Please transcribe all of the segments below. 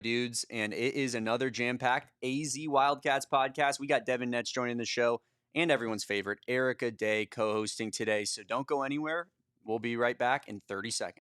Dudes, and it is another jam-packed AZ Wildcats podcast. We got Devyn Netz joining the show and everyone's favorite, Erika Day, co-hosting today. So don't go anywhere. We'll be right back in 30 seconds.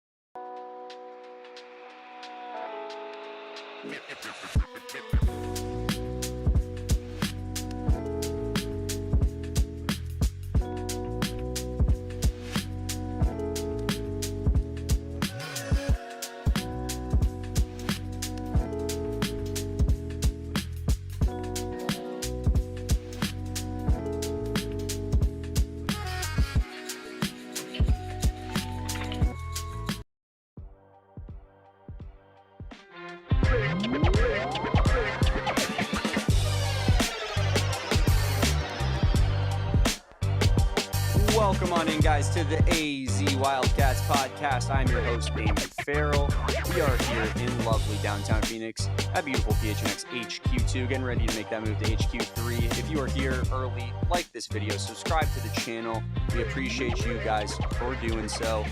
Welcome on in, guys, to the AZ Wildcats podcast. I'm your host, Damon Fairall. We are here in lovely downtown Phoenix at beautiful PHNX HQ2, getting ready to make that move to HQ3. If you are here early, like this video, subscribe to the channel. We appreciate you guys for doing so.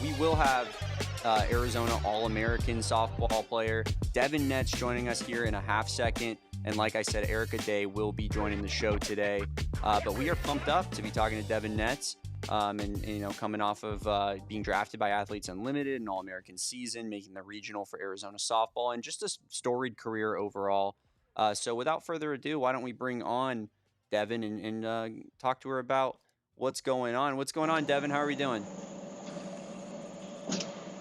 We will have Arizona All-American softball player Devyn Netz joining us here in a half second. And like I said, Erika Day will be joining the show today. But we are pumped up to be talking to Devyn Netz. And you know, coming off of being drafted by Athletes Unlimited, an All-American season, making the regional for Arizona softball, and just a storied career overall. So without further ado, why don't we bring on Devyn and talk to her about what's going on. What's going on, Devyn? How are we doing?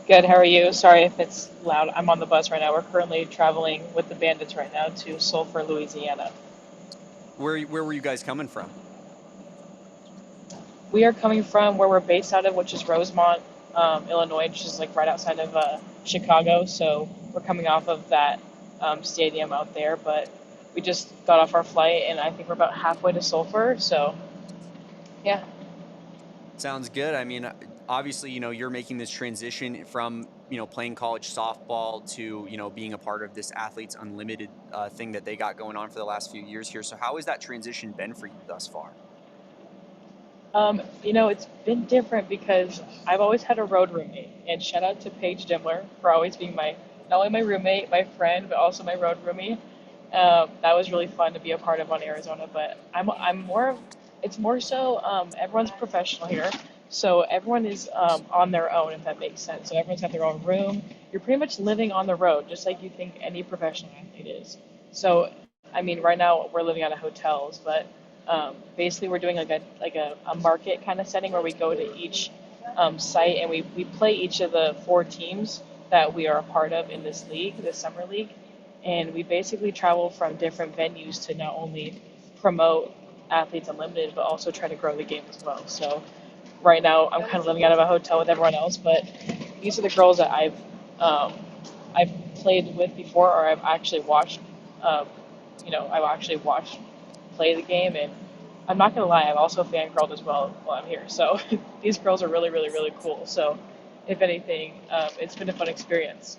Good, how are you? Sorry if it's loud. I'm on the bus right now. We're currently traveling with the Bandits right now to Sulphur, Louisiana. Where were you guys coming from? We are coming from where we're based out of, which is Rosemont, Illinois, which is like right outside of Chicago. So we're coming off of that stadium out there, but we just got off our flight and I think we're about halfway to Sulphur. So, yeah. Sounds good. I mean, obviously, you know, you're making this transition from, you know, playing college softball to, you know, being a part of this Athletes Unlimited thing that they got going on for the last few years here. So how has that transition been for you thus far? You know, it's been different because I've always had a road roommate, and shout out to Paige Dimmler for always being not only my roommate, my friend, but also my road roomie. That was really fun to be a part of on Arizona, but it's more so, everyone's professional here. So everyone is on their own, if that makes sense. So everyone's got their own room. You're pretty much living on the road, just like you think any professional athlete is. So, I mean, right now we're living out of hotels, but basically we're doing like a market kind of setting where we go to each site and we play each of the 4 teams that we are a part of in this league, this summer league. And we basically travel from different venues to not only promote Athletes Unlimited, but also try to grow the game as well. So right now I'm kind of living out of a hotel with everyone else, but these are the girls that I've played with before, or I've actually watched, play the game, and I'm not gonna lie, I've also fangirled as well while I'm here. So these girls are really, really, really cool. So if anything, it's been a fun experience.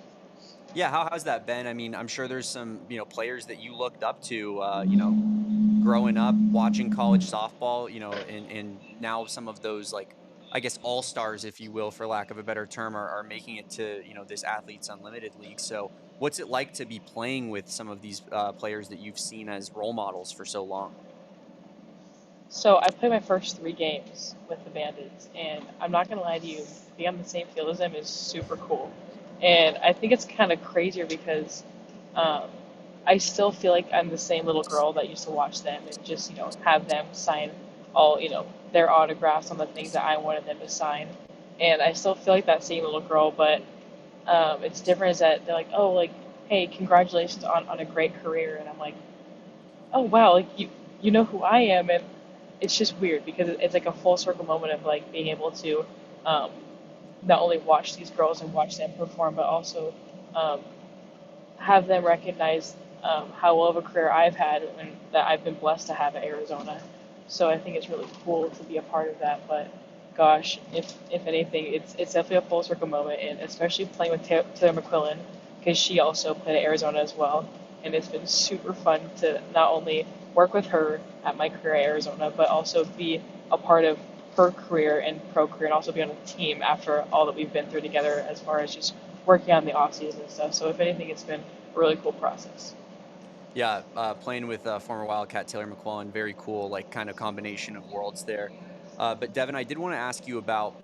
Yeah, how has that been? I mean, I'm sure there's some, you know, players that you looked up to, you know, growing up, watching college softball, you know, and now some of those, like, I guess, all-stars, if you will, for lack of a better term, are making it to, you know, this Athletes Unlimited league. So what's it like to be playing with some of these players that you've seen as role models for so long? So I played my first 3 games with the Bandits, and I'm not gonna lie to you, being on the same field as them is super cool. And I think it's kind of crazier because I still feel like I'm the same little girl that used to watch them and just, you know, have them sign all, you know, their autographs on the things that I wanted them to sign. And I still feel like that same little girl, but it's different is that they're like, oh, like, hey, congratulations on a great career. And I'm like, oh, wow, like, you know who I am. And it's just weird because it's like a full circle moment of, like, being able to not only watch these girls and watch them perform, but also have them recognize how well of a career I've had and that I've been blessed to have at Arizona. So I think it's really cool to be a part of that. But gosh, if anything, it's definitely a full circle moment, and especially playing with Taylor McQuillan, because she also played at Arizona as well, and it's been super fun to not only work with her at my career at Arizona, but also be a part of her career and pro career, and also be on a team after all that we've been through together as far as just working on the off season and stuff. So if anything, it's been really cool process. Yeah, playing with former Wildcat Taylor McClellan, very cool, like kind of combination of worlds there. But Devyn, I did want to ask you about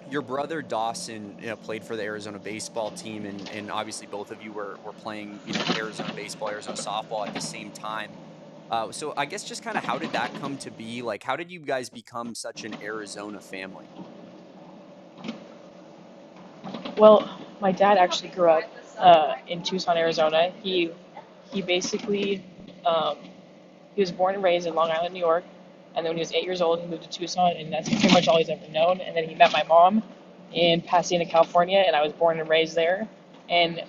your brother Dawson. Played for the Arizona baseball team, and obviously both of you were playing, Arizona baseball, Arizona softball at the same time. So I guess just kind of how did that come to be? Like, how did you guys become such an Arizona family? Well, my dad actually grew up in Tucson, Arizona. He basically um, he was born and raised in Long Island, New York, and then when he was 8 years old, he moved to Tucson, and that's pretty much all he's ever known. And then he met my mom in Pasadena, California, and I was born and raised there. And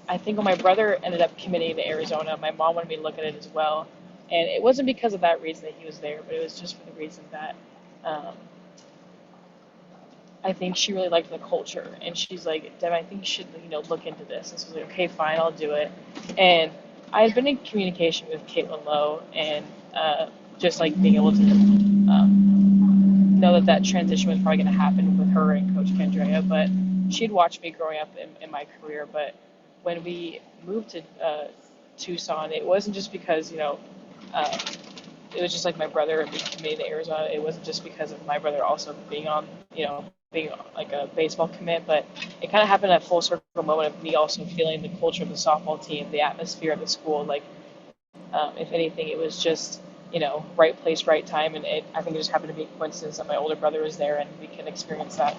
I think when my brother ended up committing to Arizona, my mom wanted me to look at it as well. And it wasn't because of that reason that he was there, but it was just for the reason that um, I think she really liked the culture, and she's like, "Deb, I think you should, look into this." And so I was like, "Okay, fine, I'll do it." And I had been in communication with Caitlin Lowe, and just like being able to know that that transition was probably going to happen with her and Coach Kendrea, but she'd watched me growing up in my career. But when we moved to Tucson, it wasn't just because uh, it was just like my brother committing to Arizona. It wasn't just because of my brother also being on, being like a baseball commit, but it kind of happened at full circle moment of me also feeling the culture of the softball team, the atmosphere of the school. Like, if anything, it was just, right place, right time. And I think it just happened to be a coincidence that my older brother was there and we can experience that.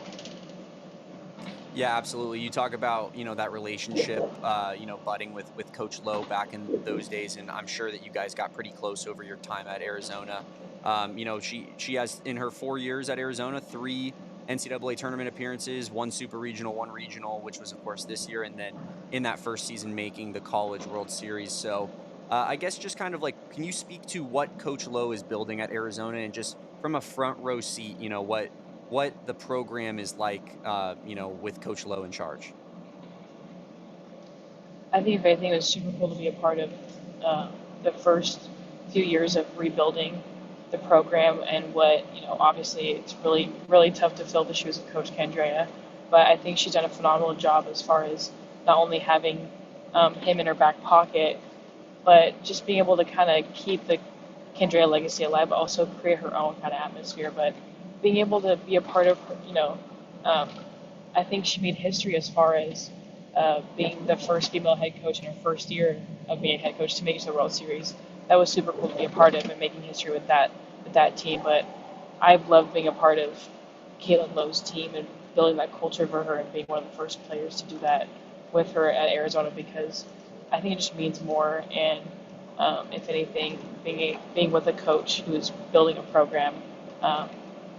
Yeah, absolutely. You talk about, that relationship, budding with Coach Lowe back in those days, and I'm sure that you guys got pretty close over your time at Arizona. She has in her 4 years at Arizona 3 NCAA tournament appearances, 1 super regional, 1 regional, which was of course this year, and then in that first season making the College World Series. So I guess just kind of like, can you speak to what Coach Lowe is building at Arizona, and just from a front row seat, what the program is like, with Coach Lowe in charge. I think if anything, it was super cool to be a part of uh, the first few years of rebuilding the program and what, obviously it's really, really tough to fill the shoes of Coach Kendrea, but I think she's done a phenomenal job as far as not only having him in her back pocket, but just being able to kind of keep the Kendrea legacy alive, but also create her own kind of atmosphere. But being able to be a part of, um, I think she made history as far as being the first female head coach in her first year of being a head coach to make it to the World Series. That was super cool to be a part of and making history with that team. But I've loved being a part of Caitlin Lowe's team and building that culture for her and being one of the first players to do that with her at Arizona because I think it just means more. And if anything, being with a coach who is building a program, um,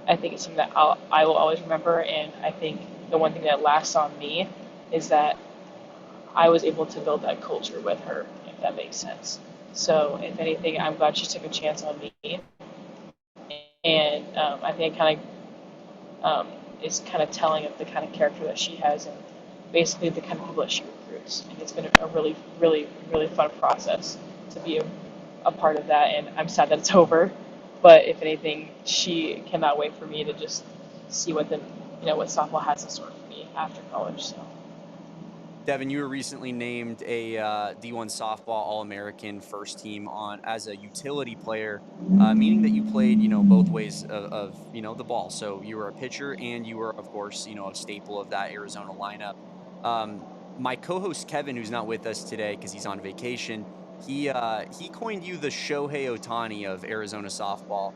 I think it's something that I will always remember. And I think the one thing that lasts on me is that I was able to build that culture with her, if that makes sense. So, if anything, I'm glad she took a chance on me, and I think it kind of is kind of telling of the kind of character that she has and basically the kind of people that she recruits. And it's been a really, really, really fun process to be a part of that, and I'm sad that it's over. But if anything, she cannot wait for me to just see what softball has in store for me after college. So. Devyn, you were recently named a D1 softball All-American first team on as a utility player, meaning that you played, both ways of the ball. So you were a pitcher and you were, of course, a staple of that Arizona lineup. My co-host Kevin, who's not with us today because he's on vacation, he coined you the Shohei Ohtani of Arizona softball.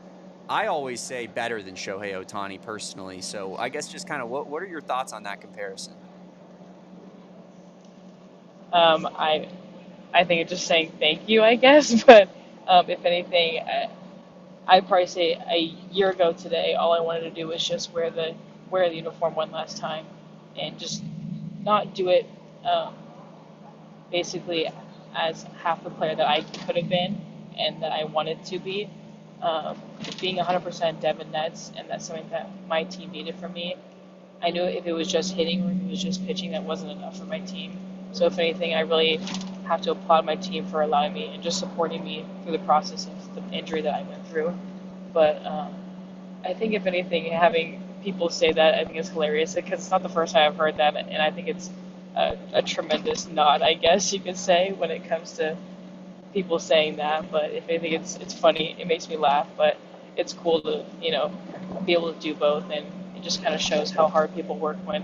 I always say better than Shohei Ohtani personally. So I guess just kind of what are your thoughts on that comparison? I think it's just saying thank you, I guess. But if anything, I'd probably say a year ago today, all I wanted to do was just wear the uniform one last time, and just not do it um, basically as half the player that I could have been and that I wanted to be. Um, Being 100% Devyn Netz, and that's something that my team needed from me. I knew if it was just hitting or if it was just pitching, that wasn't enough for my team. So if anything, I really have to applaud my team for allowing me and just supporting me through the process of the injury that I went through. But I think if anything, having people say that, I think is hilarious because it's not the first time I've heard that, and I think a tremendous nod, I guess you could say, when it comes to people saying that. But if anything, it's funny. It makes me laugh, but it's cool to be able to do both, and it just kind of shows how hard people work when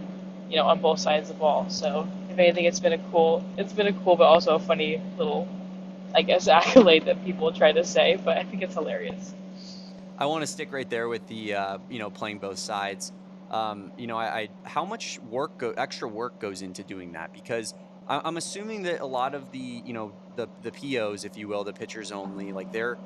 on both sides of the ball. So if anything, it's been a cool but also a funny little, I guess, accolade that people try to say, but I think it's hilarious. I want to stick right there with the playing both sides. How much extra work goes into doing that? Because I'm assuming that a lot of the POs, if you will, the pitchers only, like they're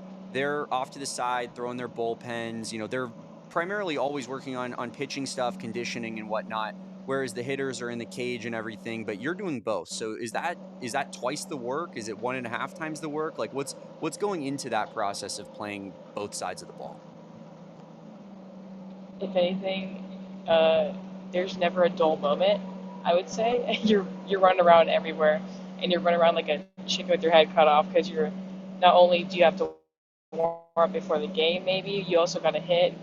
off to the side throwing their bullpens. They're primarily always working on pitching stuff, conditioning and whatnot. Whereas the hitters are in the cage and everything, but you're doing both. So is that twice the work? Is it 1.5 times the work? Like what's going into that process of playing both sides of the ball? If anything, there's never a dull moment, I would say. You're running around everywhere, and you're running around like a chicken with your head cut off, because you're not only do you have to warm up before the game, maybe you also got to hit,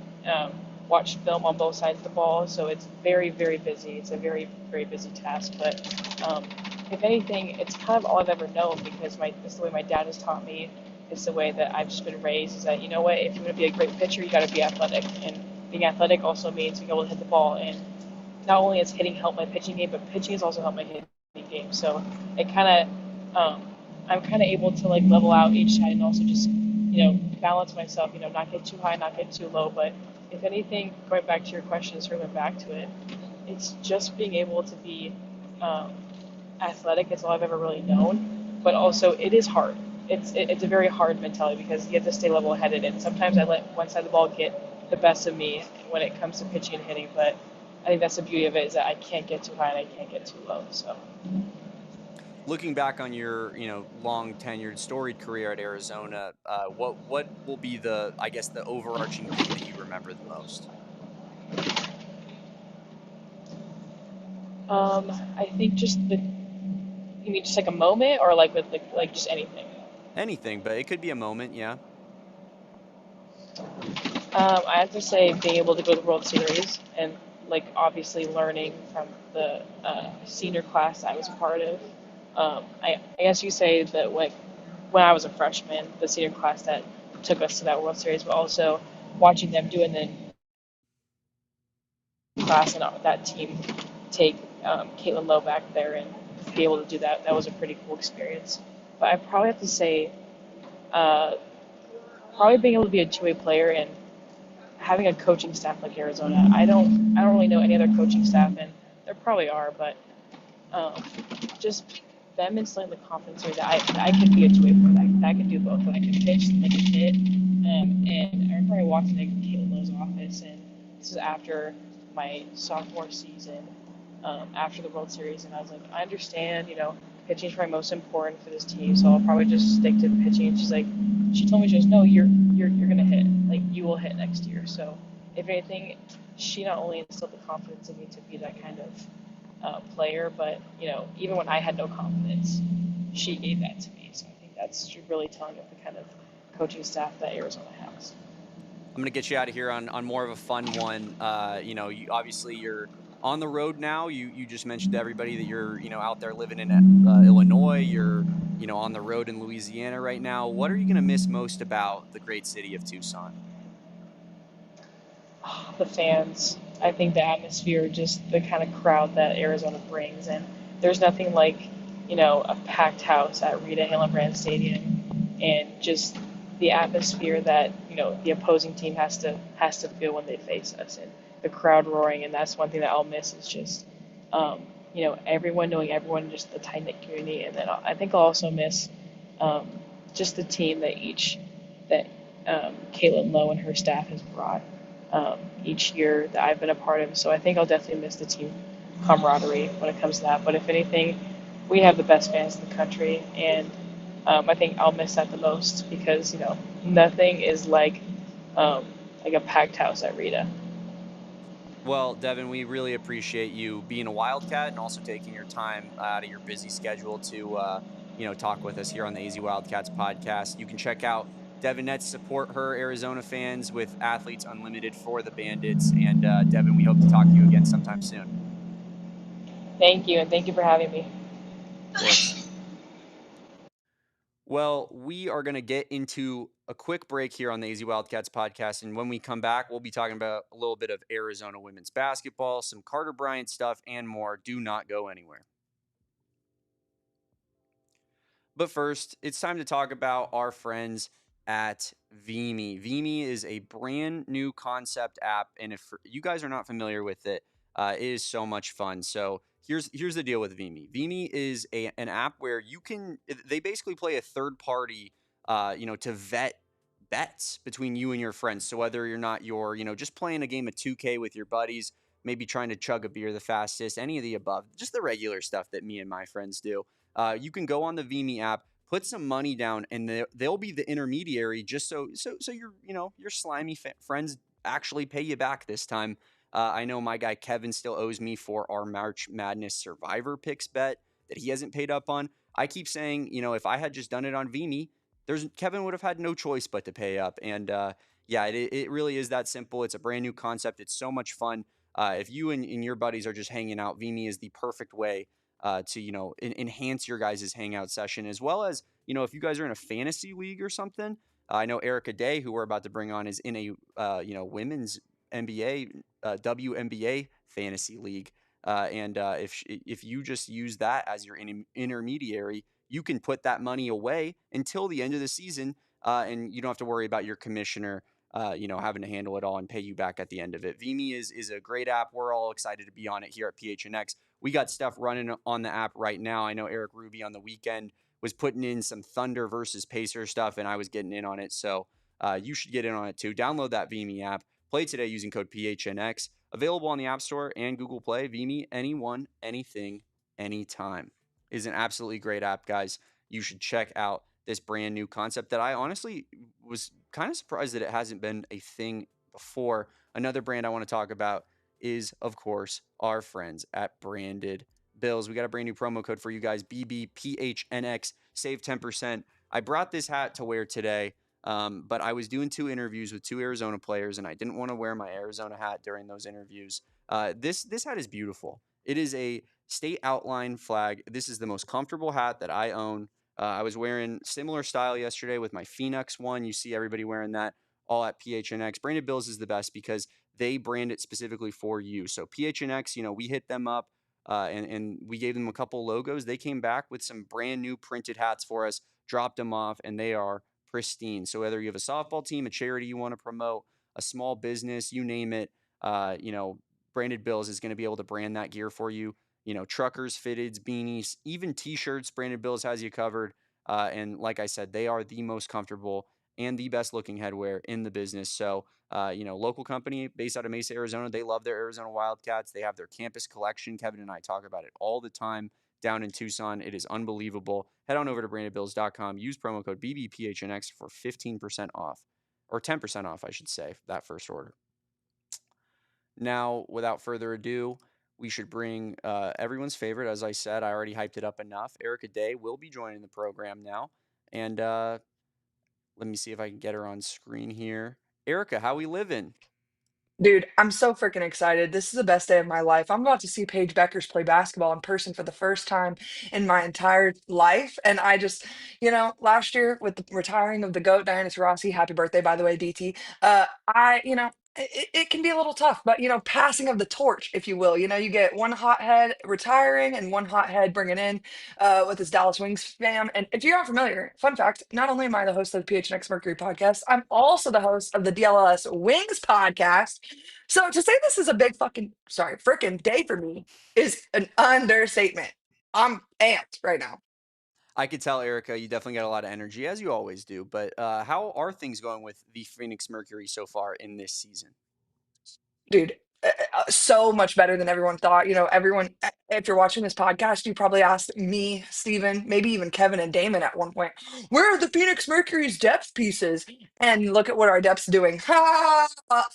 watch film on both sides of the ball. So it's very, very busy. It's a very, very busy task. But if anything, it's kind of all I've ever known, because it's the way my dad has taught me. It's the way that I've just been raised. Is that if you want to be a great pitcher, you got to be athletic, and being athletic also means being able to hit the ball. And not only has hitting helped my pitching game, but pitching has also helped my hitting game. So it kind of, I'm kind of able to level out each side, and also just balance myself. Not get too high, not get too low. But if anything, going back to your question, circling back to it, it's just being able to be athletic. It's all I've ever really known. But also, it is hard. It's a very hard mentality, because you have to stay level-headed. And sometimes I let one side of the ball get the best of me when it comes to pitching and hitting. But I think that's the beauty of it, is that I can't get too high and I can't get too low. So, looking back on your long tenured, storied career at Arizona, what will be the overarching thing that you remember the most? I think just you mean just like a moment, or with just anything? Anything, but it could be a moment, yeah. I have to say, being able to go to the World Series, and obviously learning from the senior class I was a part of. I guess you say that when I was a freshman, the senior class that took us to that World Series, but also watching them do it, and then class and that team take Caitlin Lowe back there and be able to do that. That was a pretty cool experience. But I probably have to say, probably being able to be a two-way player and having a coaching staff like Arizona. I don't really know any other coaching staff, and there probably are, but just them instilling the confidence in me that I can be a two-way player, that I can do both, that I can pitch, that I can hit. And I remember walking into Caitlin Lowe's office, and this is after my sophomore season, after the World Series, and I was like, I understand, pitching is probably most important for this team, so I'll probably just stick to pitching. And she told me, she goes, no, you're gonna hit, you will hit next year. So if anything, she not only instilled the confidence in me to be that kind of player, but even when I had no confidence, she gave that to me. So I think that's really telling of the kind of coaching staff that Arizona has. I'm going to get you out of here on more of a fun one. You're on the road now. You just mentioned to everybody that you're, out there living in Illinois. You're, on the road in Louisiana right now. What are you going to miss most about the great city of Tucson? The fans. I think the atmosphere, just the kind of crowd that Arizona brings. And there's nothing like, a packed house at Rita Hillenbrand Stadium, and just the atmosphere that the opposing team has to feel when they face us, and the crowd roaring. And that's one thing that I'll miss, is just everyone knowing everyone, just the tight knit community. And then I think I'll also miss just the team that Caitlin Lowe and her staff has brought each year that I've been a part of. So I think I'll definitely miss the team camaraderie when it comes to that. But if anything, we have the best fans in the country, and I think I'll miss that the most, because nothing is like a packed house at Rita. Well, Devyn, we really appreciate you being a Wildcat and also taking your time out of your busy schedule to talk with us here on the AZ Wildcats podcast. You can check out Devyn Netz, support her, Arizona fans, with Athletes Unlimited for the Bandits. And Devyn, we hope to talk to you again sometime soon. Thank you, and thank you for having me. Of course. Well, we are going to get into a quick break here on the AZ Wildcats podcast. And when we come back, we'll be talking about a little bit of Arizona women's basketball, some Carter Bryant stuff, and more. Do not go anywhere. But first, it's time to talk about our friends at Vimy. Vimy is a brand new concept app, and if you guys are not familiar with it, it is so much fun. So here's the deal with Vimy. Vimy is an app where they basically play a third party, to vet bets between you and your friends. So whether you're not just playing a game of 2K with your buddies, maybe trying to chug a beer the fastest, any of the above, just the regular stuff that me and my friends do. You can go on the Vimy app, put some money down, and they'll be the intermediary, just so your slimy friends actually pay you back this time. I know my guy Kevin still owes me for our March Madness Survivor picks bet that he hasn't paid up on. I keep saying, if I had just done it on Vimy, Kevin would have had no choice but to pay up. And yeah, it really is that simple. It's a brand new concept. It's so much fun. If you and your buddies are just hanging out, Vimy is the perfect way to enhance your guys' hangout session, as well as if you guys are in a fantasy league or something. I know Erika Day, who we're about to bring on, is in a women's NBA WNBA fantasy league, and if you just use that as your intermediary, you can put that money away until the end of the season, and you don't have to worry about your commissioner having to handle it all and pay you back at the end of it. Vimy is a great app. We're all excited to be on it here at PHNX. We got stuff running on the app right now. I know Eric Ruby on the weekend was putting in some Thunder versus Pacer stuff, and I was getting in on it. So you should get in on it too. Download that Vimy app. Play today using code PHNX. Available on the App Store and Google Play. Vimy, anyone, anything, anytime. Is an absolutely great app, guys. You should check out this brand new concept that I honestly was kind of surprised that it hasn't been a thing before. Another brand I want to talk about is, of course, our friends at Branded Bills. We got a brand new promo code for you guys, BBPHNX, save 10%. I brought this hat to wear today, but I was doing 2 interviews with 2 Arizona players, and I didn't want to wear my Arizona hat during those interviews. This hat is beautiful. It is a state outline flag. This is the most comfortable hat that I own. I was wearing similar style yesterday with my Phoenix one. You see everybody wearing that all at PHNX. Branded Bills is the best because they brand it specifically for you. So PHNX, we hit them up and we gave them a couple logos. They came back with some brand new printed hats for us, dropped them off, and they are pristine. So whether you have a softball team, a charity you want to promote, a small business, you name it, Branded Bills is going to be able to brand that gear for you. Truckers, fitteds, beanies, even T-shirts. Branded Bills has you covered. And like I said, they are the most comfortable and the best looking headwear in the business. So, local company based out of Mesa, Arizona. They love their Arizona Wildcats. They have their campus collection. Kevin and I talk about it all the time down in Tucson. It is unbelievable. Head on over to brandedbills.com. Use promo code BBPHNX for 15% off, or 10% off, I should say, that first order. Now, without further ado, we should bring everyone's favorite. As I said, I already hyped it up enough. Erika Day will be joining the program now. And let me see if I can get her on screen here. Erika, how we living? Dude, I'm so freaking excited. This is the best day of my life. I'm about to see Paige Beckers play basketball in person for the first time in my entire life. And I just, last year with the retiring of the GOAT, Diana Taurasi, happy birthday, by the way, DT. It can be a little tough, but, passing of the torch, if you will. You get one hothead retiring and one hothead bringing in with his Dallas Wings fam. And if you're not familiar, fun fact, not only am I the host of the PHNX Mercury podcast, I'm also the host of the DLLS Wings podcast. So to say this is a big freaking day for me is an understatement. I'm amped right now. I could tell, Erika, you definitely got a lot of energy, as you always do. But how are things going with the Phoenix Mercury so far in this season? Dude, so much better than everyone thought. Everyone, if you're watching this podcast, you probably asked me, Steven, maybe even Kevin and Damon at one point, where are the Phoenix Mercury's depth pieces? And look at what our depth's doing. Ha!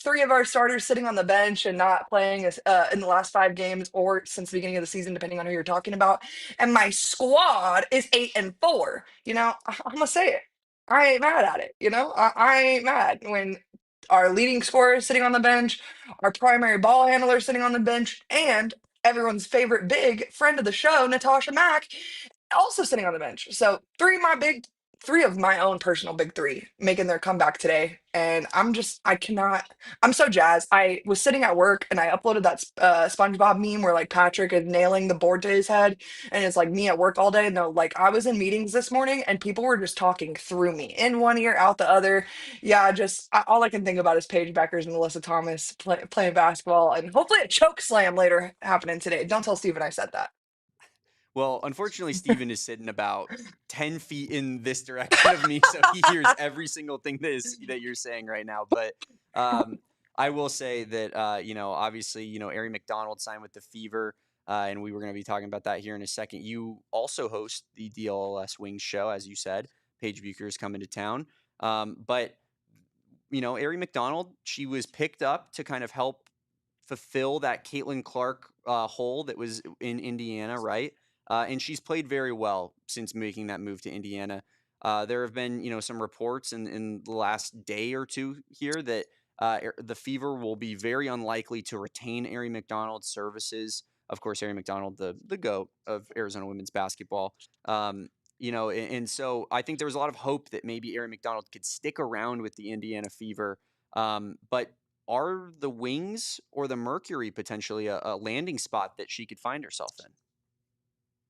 3 of our starters sitting on the bench and not playing in the last 5 games or since the beginning of the season, depending on who you're talking about. And my squad is 8-4. I'm gonna say it. I ain't mad at it. I ain't mad when our leading scorer is sitting on the bench, our primary ball handler sitting on the bench, and everyone's favorite big friend of the show, Natasha Mack, also sitting on the bench. So three of my own personal big three making their comeback today. And I cannot, I'm so jazzed. I was sitting at work and I uploaded that SpongeBob meme where like Patrick is nailing the board to his head and it's like me at work all day. No, like I was in meetings this morning and people were just talking through me in one ear, out the other. Yeah, all I can think about is Paige Beckers and Melissa Thomas playing basketball and hopefully a choke slam later happening today. Don't tell Steven I said that. Well, unfortunately, Steven is sitting about 10 feet in this direction of me, so he hears every single thing that you're saying right now. But I will say that, obviously, Aari McDonald signed with the Fever, and we were going to be talking about that here in a second. You also host the DLS Wings show, as you said. Paige Bucher is coming to town. But Aari McDonald, she was picked up to kind of help fulfill that Caitlin Clark hole that was in Indiana, right? And she's played very well since making that move to Indiana. There have been, some reports in the last day or two here that the Fever will be very unlikely to retain Aari McDonald's services. Of course, Aari McDonald, the GOAT of Arizona women's basketball. And so I think there was a lot of hope that maybe Aari McDonald could stick around with the Indiana Fever. But are the Wings or the Mercury potentially a landing spot that she could find herself in?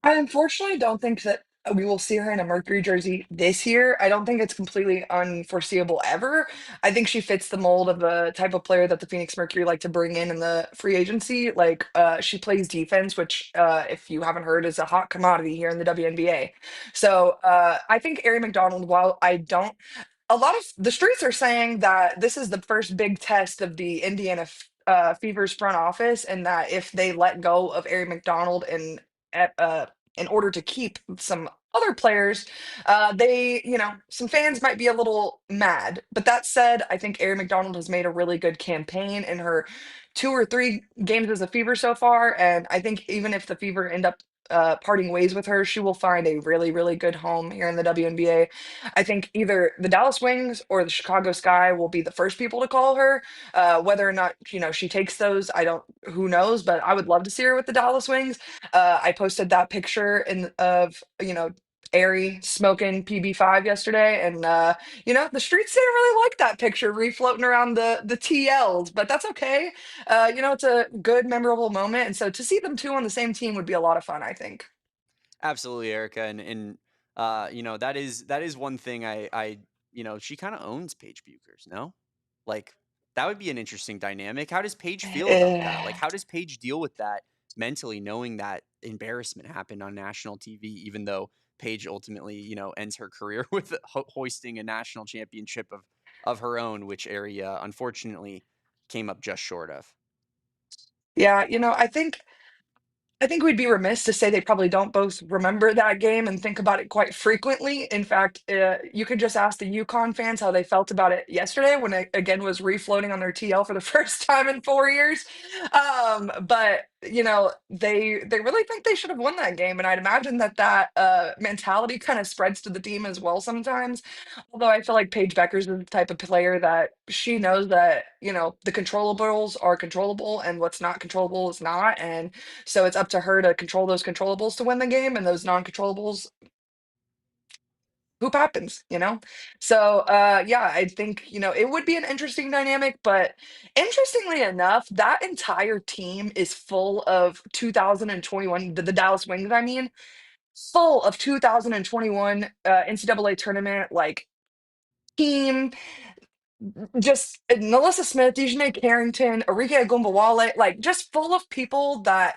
I unfortunately don't think that we will see her in a Mercury jersey this year. I don't think it's completely unforeseeable ever. I think she fits the mold of the type of player that the Phoenix Mercury like to bring in the free agency. Like she plays defense, which if you haven't heard is a hot commodity here in the WNBA. So I think Aari McDonald, while I don't a lot of the streets are saying that this is the first big test of the Indiana Fever's front office, and that if they let go of Aari McDonald and in order to keep some other players, some fans might be a little mad. But that said, I think Aari McDonald has made a really good campaign in her 2 or 3 games as a Fever so far, and I think even if the Fever end up parting ways with her, she will find a really, really good home here in the WNBA. I think either the Dallas Wings or the Chicago Sky will be the first people to call her. Whether or not she takes those, I don't. Who knows? But I would love to see her with the Dallas Wings. I posted that picture of Aari smoking PB5 yesterday, and the streets didn't really like that picture refloating around the TLs, but that's okay. It's a good, memorable moment, and so to see them two on the same team would be a lot of fun, I think. Absolutely, Erica, and that is one thing she kind of owns Paige Buchers, no? Like that would be an interesting dynamic. How does Paige feel about that? Like how does Paige deal with that mentally, knowing that embarrassment happened on national TV, even though Paige ultimately, ends her career with hoisting a national championship of her own, which area unfortunately came up just short of. Yeah, I think we'd be remiss to say they probably don't both remember that game and think about it quite frequently. In fact, you could just ask the Yukon fans how they felt about it yesterday when it again was refloating on their TL for the first time in 4 years. But they really think they should have won that game, and I'd imagine that mentality kind of spreads to the team as well sometimes. Although I feel like Paige Beckers is the type of player that she knows that the controllables are controllable and what's not controllable is not, and so it's up to her to control those controllables to win the game, and those non-controllables, hoop happens. So yeah, I think, it would be an interesting dynamic, but interestingly enough, that entire team is full of 2021, the Dallas Wings, I mean, full of 2021 NCAA tournament like team, just Melissa Smith, Dejanay Carrington, Erika Gumbawale, like just full of people that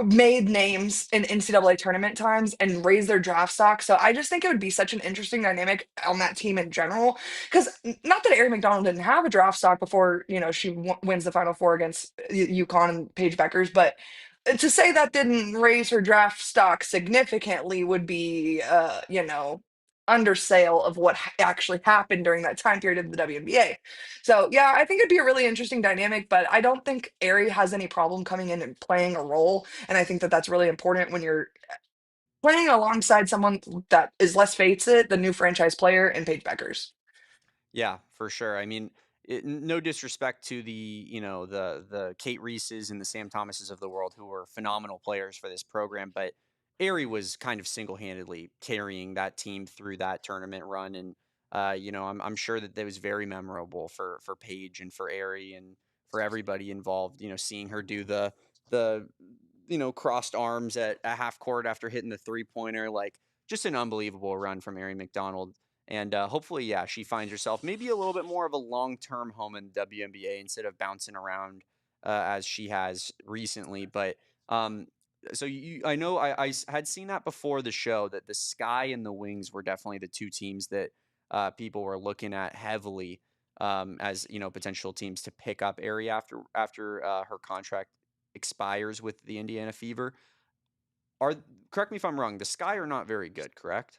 made names in NCAA tournament times and raised their draft stock. So I just think it would be such an interesting dynamic on that team in general. Because not that Aari McDonald didn't have a draft stock before, she wins the Final Four against UConn and Paige Beckers, but to say that didn't raise her draft stock significantly would be, undersale of what actually happened during that time period of the WNBA. So yeah, I think it'd be a really interesting dynamic, but I don't think Aari has any problem coming in and playing a role. And I think that that's really important when you're playing alongside someone that is, let's face it, the new franchise player in Paige Beckers. Yeah, for sure. I mean, no disrespect to the Kate Reeses and the Sam Thomases of the world who were phenomenal players for this program, but Aari was kind of single-handedly carrying that team through that tournament run, and I'm sure that was very memorable for Paige and for Aari and for everybody involved. Seeing her do the crossed arms at a half court after hitting the 3-pointer, like just an unbelievable run from Aari McDonald. And hopefully, yeah, she finds herself maybe a little bit more of a long-term home in the WNBA instead of bouncing around as she has recently. But so I know I had seen that before the show, that the Sky and the Wings were definitely the two teams that people were looking at heavily as potential teams to pick up Aari after her contract expires with the Indiana Fever. Are Correct me if I'm wrong. The Sky are not very good, correct?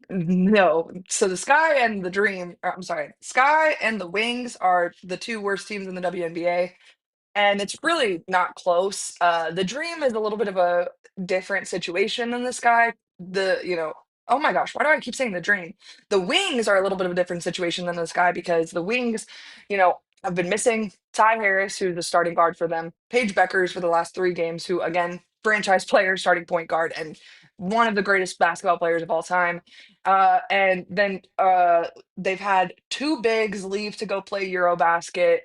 No. So the Sky and the Dream, or, I'm sorry, Sky and the Wings are the two worst teams in the WNBA. And it's really not close. The Dream is a little bit of a different situation than the Sky. Oh my gosh, why do I keep saying the Dream? The Wings are a little bit of a different situation than the Sky because the Wings, have been missing Ty Harris, who's the starting guard for them, Paige Beckers for the last 3 games, who again, franchise player, starting point guard, and one of the greatest basketball players of all time. And then they've had two bigs leave to go play Eurobasket,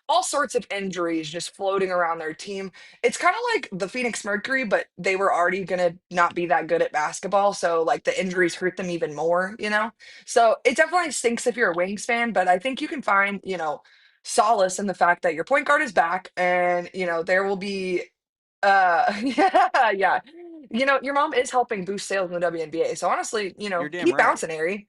all sorts of injuries just floating around their team. It's kind of like the Phoenix Mercury, but they were already going to not be that good at basketball. So, like, the injuries hurt them even more? So, it definitely stinks if you're a Wings fan, but I think you can find, solace in the fact that your point guard is back and, there will be, yeah, yeah. Your mom is helping boost sales in the WNBA. So, honestly, You're damn keep right. bouncing, Ari.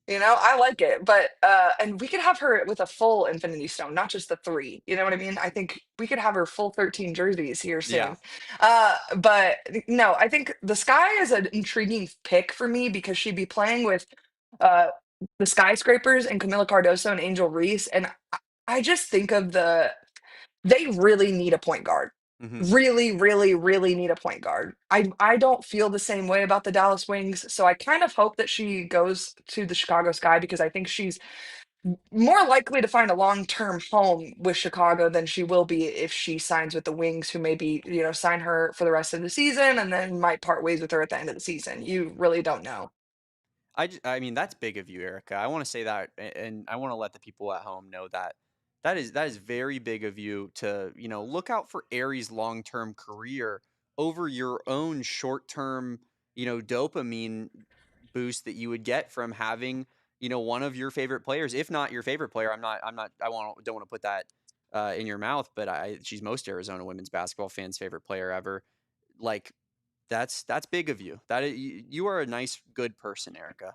I like it, but and we could have her with a full Infinity Stone, not just the three. You know what I mean? I think we could have her full 13 jerseys here Yeah. soon. But no, I think the Sky is an intriguing pick for me because she'd be playing with uh the Skyscrapers and Camila Cardoso and Angel Reese, and I just think of they really need a point guard. Hmm. Really, really, really need a point guard. I don't feel the same way about the Dallas Wings, so I kind of hope that she goes to the Chicago Sky because I think she's more likely to find a long-term home with Chicago than she will be if she signs with the Wings, who maybe, sign her for the rest of the season and then might part ways with her at the end of the season. You really don't know. I mean, that's big of you, Erica. I want to say that, and I want to let the people at home know that that is very big of you to look out for Aries' long term career over your own short term dopamine boost that you would get from having one of your favorite players, if not your favorite player. I'm not don't want to put that in your mouth, but she's most Arizona women's basketball fans' favorite player ever. Like that's big of you. You are a nice, good person, Erica.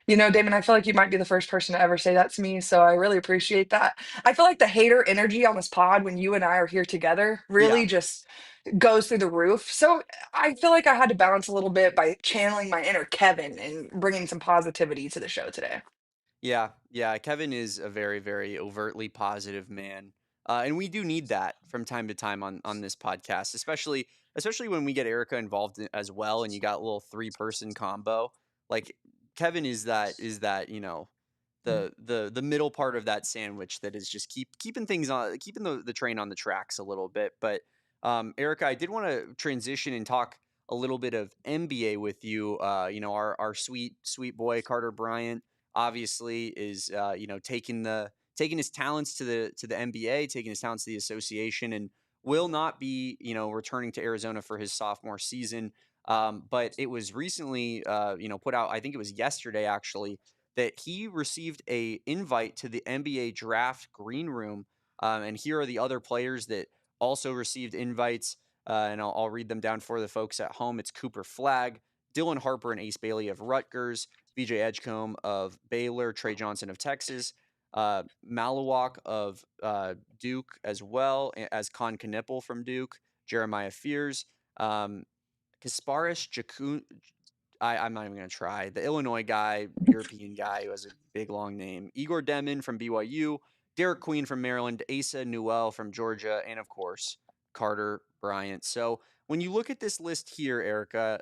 Damon, I feel like you might be the first person to ever say that to me, so I really appreciate that. I feel like the hater energy on this pod when you and I are here together Yeah. really just goes through the roof. So I feel like I had to balance a little bit by channeling my inner Kevin and bringing some positivity to the show today. Yeah, yeah. Kevin is a very, very overtly positive man, and we do need that from time to time on this podcast, especially when we get Erica involved as well, and you got a little 3-person combo. Like Kevin is that the middle part of that sandwich that is just keeping things on, keeping the train on the tracks a little bit. But Erica, I did want to transition and talk a little bit of NBA with you. Our sweet boy Carter Bryant obviously is taking his talents to the NBA, taking his talents to the association, and will not be returning to Arizona for his sophomore season. But it was recently put out. I think it was yesterday actually that he received a invite to the NBA draft green room. And here are the other players that also received invites. And I'll read them down for the folks at home. It's Cooper Flagg, Dylan Harper and Ace Bailey of Rutgers, VJ Edgecombe of Baylor, Trey Johnson of Texas, Malawak of Duke, as well as Kon Knueppel from Duke, Jeremiah Fears, Kasparis Jakun. I'm not even going to try. The Illinois guy, European guy who has a big long name, Igor Demon from BYU, Derek Queen from Maryland, Asa Newell from Georgia, and of course, Carter Bryant. So when you look at this list here, Erica,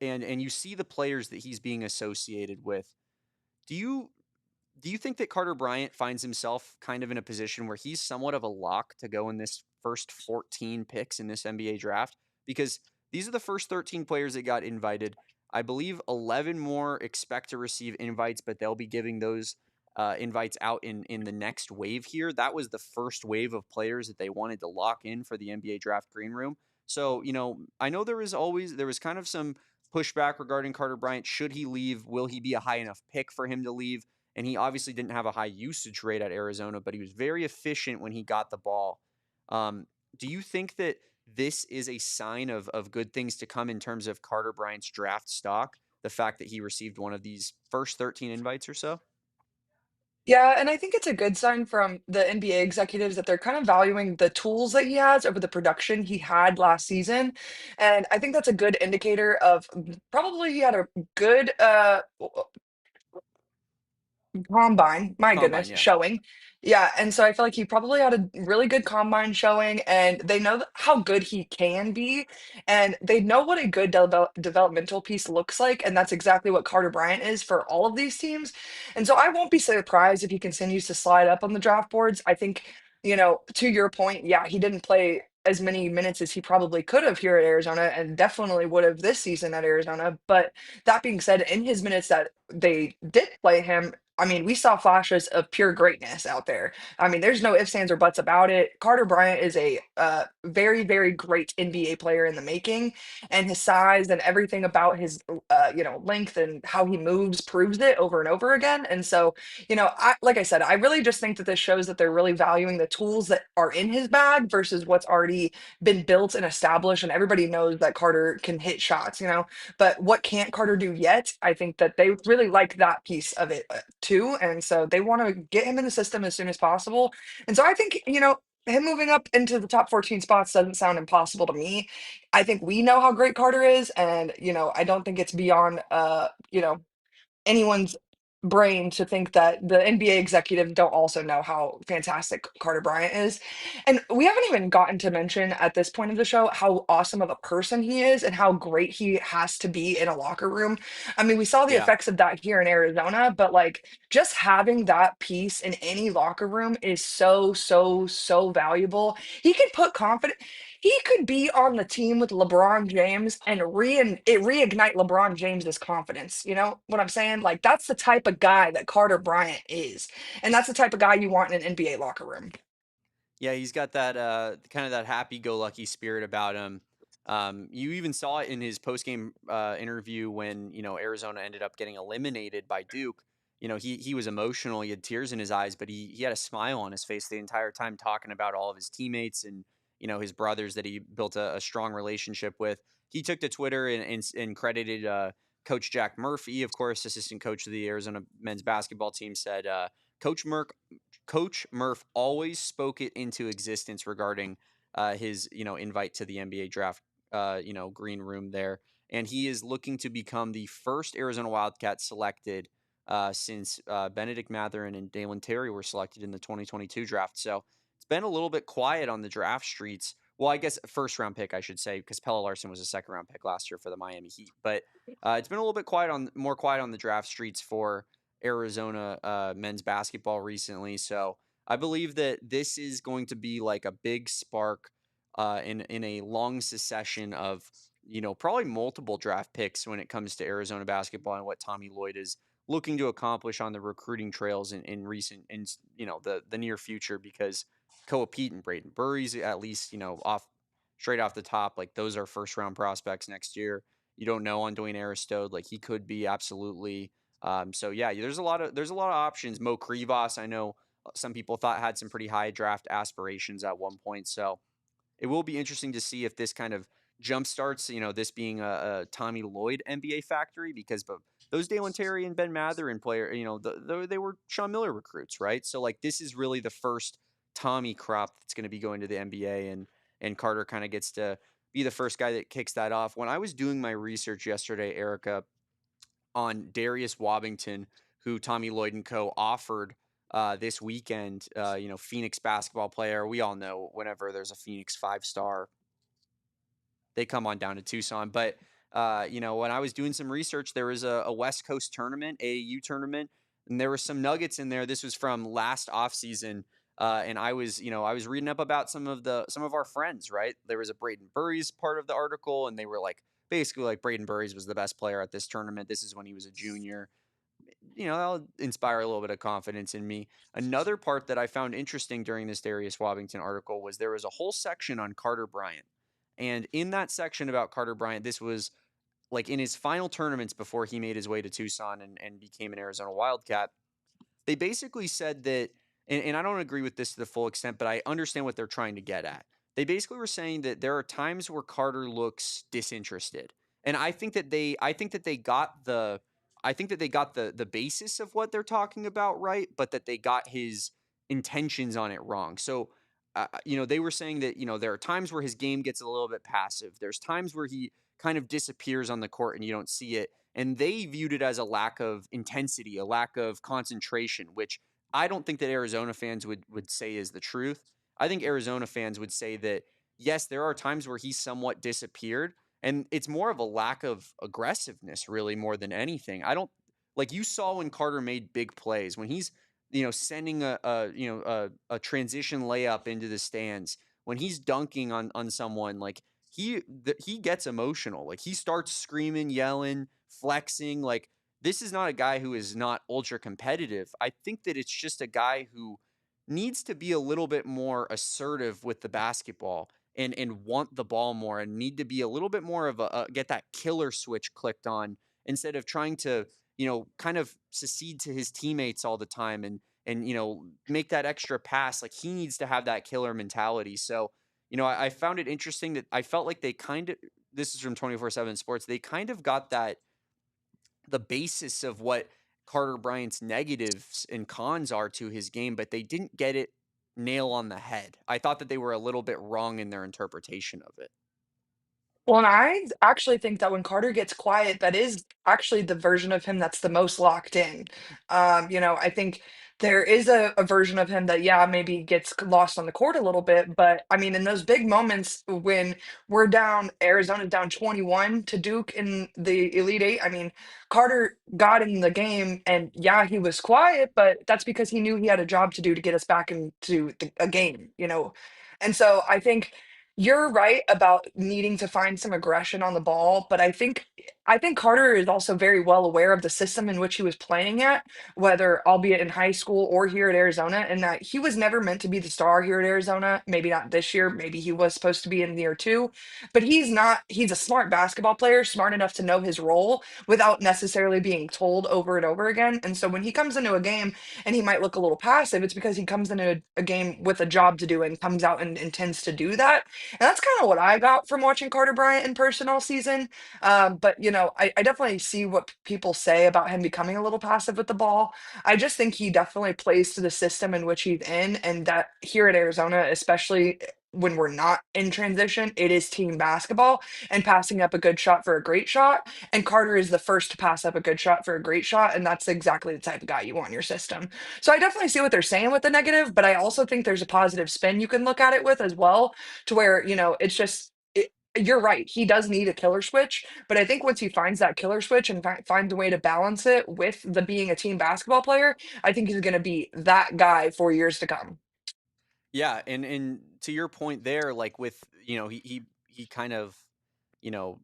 and you see the players that he's being associated with, do you do you think that Carter Bryant finds himself kind of in a position where he's somewhat of a lock to go in this first 14 picks in this NBA draft? Because these are the first 13 players that got invited. I believe 11 more expect to receive invites, but they'll be giving those invites out in the next wave here. That was the first wave of players that they wanted to lock in for the NBA draft green room. So, I know there was kind of some pushback regarding Carter Bryant. Should he leave? Will he be a high enough pick for him to leave? And he obviously didn't have a high usage rate at Arizona, but he was very efficient when he got the ball. Um, do you think that this is a sign of good things to come in terms of Carter Bryant's draft stock? The fact that he received one of these first 13 invites or so? Yeah, and I think it's a good sign from the NBA executives that they're kind of valuing the tools that he has over the production he had last season. And I think that's a good indicator of probably he had a good combine, my Combine, goodness, yeah. showing. Yeah, and so I feel like he probably had a really good combine showing, and they know how good he can be, and they know what a good developmental piece looks like, and that's exactly what Carter Bryant is for all of these teams. And so I won't be surprised if he continues to slide up on the draft boards. I think, to your point, yeah, he didn't play as many minutes as he probably could have here at Arizona, and definitely would have this season at Arizona. But that being said, in his minutes that they did play him, I mean, we saw flashes of pure greatness out there. I mean, there's no ifs, ands, or buts about it. Carter Bryant is a very, very great NBA player in the making, and his size and everything about his, length and how he moves proves it over and over again. And so, like I said, I really just think that this shows that they're really valuing the tools that are in his bag versus what's already been built and established. And everybody knows that Carter can hit shots. But what can't Carter do yet? I think that they really like that piece of it too. And so they want to get him in the system as soon as possible. And so I think, him moving up into the top 14 spots doesn't sound impossible to me. I think we know how great Carter is. And, I don't think it's beyond, anyone's brain to think that the NBA executives don't also know how fantastic Carter Bryant is. And we haven't even gotten to mention at this point of the show how awesome of a person he is and how great he has to be in a locker room. I mean, we saw the Yeah. effects of that here in Arizona, but like just having that piece in any locker room is so, so, so valuable. He can put confidence. He could be on the team with LeBron James and reignite LeBron James's confidence. You know what I'm saying? Like that's the type of guy that Carter Bryant is, and that's the type of guy you want in an NBA locker room. Yeah, he's got that kind of that happy-go-lucky spirit about him. You even saw it in his post-game interview when Arizona ended up getting eliminated by Duke. He was emotional. He had tears in his eyes, but he had a smile on his face the entire time, talking about all of his teammates and his brothers that he built a strong relationship with. He took to Twitter and credited Coach Jack Murphy, of course, assistant coach of the Arizona men's basketball team, said Coach Murph Coach Murph always spoke it into existence regarding his invite to the NBA draft green room there, and he is looking to become the first Arizona Wildcat selected since Benedict Matherin and Dalen Terry were selected in the 2022 draft. So it's been a little bit quiet on the draft streets. Well, I guess first round pick, I should say, because Pella Larson was a second round pick last year for the Miami Heat. But it's been a little bit more quiet on the draft streets for Arizona men's basketball recently. So I believe that this is going to be like a big spark in a long succession of probably multiple draft picks when it comes to Arizona basketball and what Tommy Lloyd is looking to accomplish on the recruiting trails in recent in the near future, because Koa Pete and Braden Burry's at least off straight off the top, like those are first round prospects next year. You don't know on Dwayne Aristode, like he could be absolutely so yeah, there's a lot of options. Mo Krivas, I know some people thought had some pretty high draft aspirations at one point. So it will be interesting to see if this kind of jump starts, this being a Tommy Lloyd NBA factory, because those Dalen Terry and Ben Mather and player, they were Sean Miller recruits, right? So like this is really the first Tommy crop that's going to be going to the NBA, and Carter kind of gets to be the first guy that kicks that off. When I was doing my research yesterday, Erika, on Darius Wobbington, who Tommy Lloyd and Co. offered this weekend. Phoenix basketball player. We all know whenever there's a Phoenix 5-star, they come on down to Tucson. But when I was doing some research, there was a West Coast tournament, AAU tournament And there were some nuggets in there. This was from last offseason. And I was reading up about some of our friends, right? There was a Braden Burries part of the article, and they were like, basically like Braden Burries was the best player at this tournament. This is when he was a junior. That'll inspire a little bit of confidence in me. Another part that I found interesting during this Darius Wobbington article was there was a whole section on Carter Bryant. And in that section about Carter Bryant, this was like in his final tournaments before he made his way to Tucson and became an Arizona Wildcat. They basically said that, and I don't agree with this to the full extent, but I understand what they're trying to get at. They basically were saying that there are times where Carter looks disinterested. And I think that they got the basis of what they're talking about right, but that they got his intentions on it wrong. So they were saying that, there are times where his game gets a little bit passive. There's times where he kind of disappears on the court and you don't see it. And they viewed it as a lack of intensity, a lack of concentration, which I don't think that Arizona fans would say is the truth. I think Arizona fans would say that, yes, there are times where he somewhat disappeared, and it's more of a lack of aggressiveness, really, more than anything. I don't like you saw when Carter made big plays, when he's sending a transition layup into the stands, when he's dunking on someone, like he gets emotional. Like he starts screaming, yelling, flexing. Like this is not a guy who is not ultra competitive. I think that it's just a guy who needs to be a little bit more assertive with the basketball and want the ball more and need to be a little bit more of a get that killer switch clicked on instead of trying to kind of secede to his teammates all the time and make that extra pass. Like he needs to have that killer mentality. So I found it interesting that I felt like they kind of, this is from 24/7 Sports, they kind of got the basis of what Carter Bryant's negatives and cons are to his game, but they didn't get it nail on the head. I thought that they were a little bit wrong in their interpretation of it. Well, and I actually think that when Carter gets quiet, that is actually the version of him that's the most locked in. I think there is a version of him that, yeah, maybe gets lost on the court a little bit. But I mean, in those big moments when we're down, Arizona's down 21 to Duke in the Elite Eight, I mean, Carter got in the game and, yeah, he was quiet, but that's because he knew he had a job to do to get us back into a game. And so I think you're right about needing to find some aggression on the ball, but I think Carter is also very well aware of the system in which he was playing at, whether albeit in high school or here at Arizona, and that he was never meant to be the star here at Arizona. Maybe not this year, maybe he was supposed to be in year two, but he's not. He's a smart basketball player, smart enough to know his role without necessarily being told over and over again. And so when he comes into a game and he might look a little passive, it's because he comes into a game with a job to do and comes out and intends to do that. And that's kind of what I got from watching Carter Bryant in person all season. But I definitely see what people say about him becoming a little passive with the ball. I just think he definitely plays to the system in which he's in, and that here at Arizona, especially when we're not in transition, it is team basketball and passing up a good shot for a great shot. And Carter is the first to pass up a good shot for a great shot, and that's exactly the type of guy you want in your system. So I definitely see what they're saying with the negative, but I also think there's a positive spin you can look at it with as well, to where it's just you're right, he does need a killer switch, but I think once he finds that killer switch and finds a way to balance it with the being a team basketball player, I think he's going to be that guy for years to come. Yeah, and to your point there, like with he kind of you know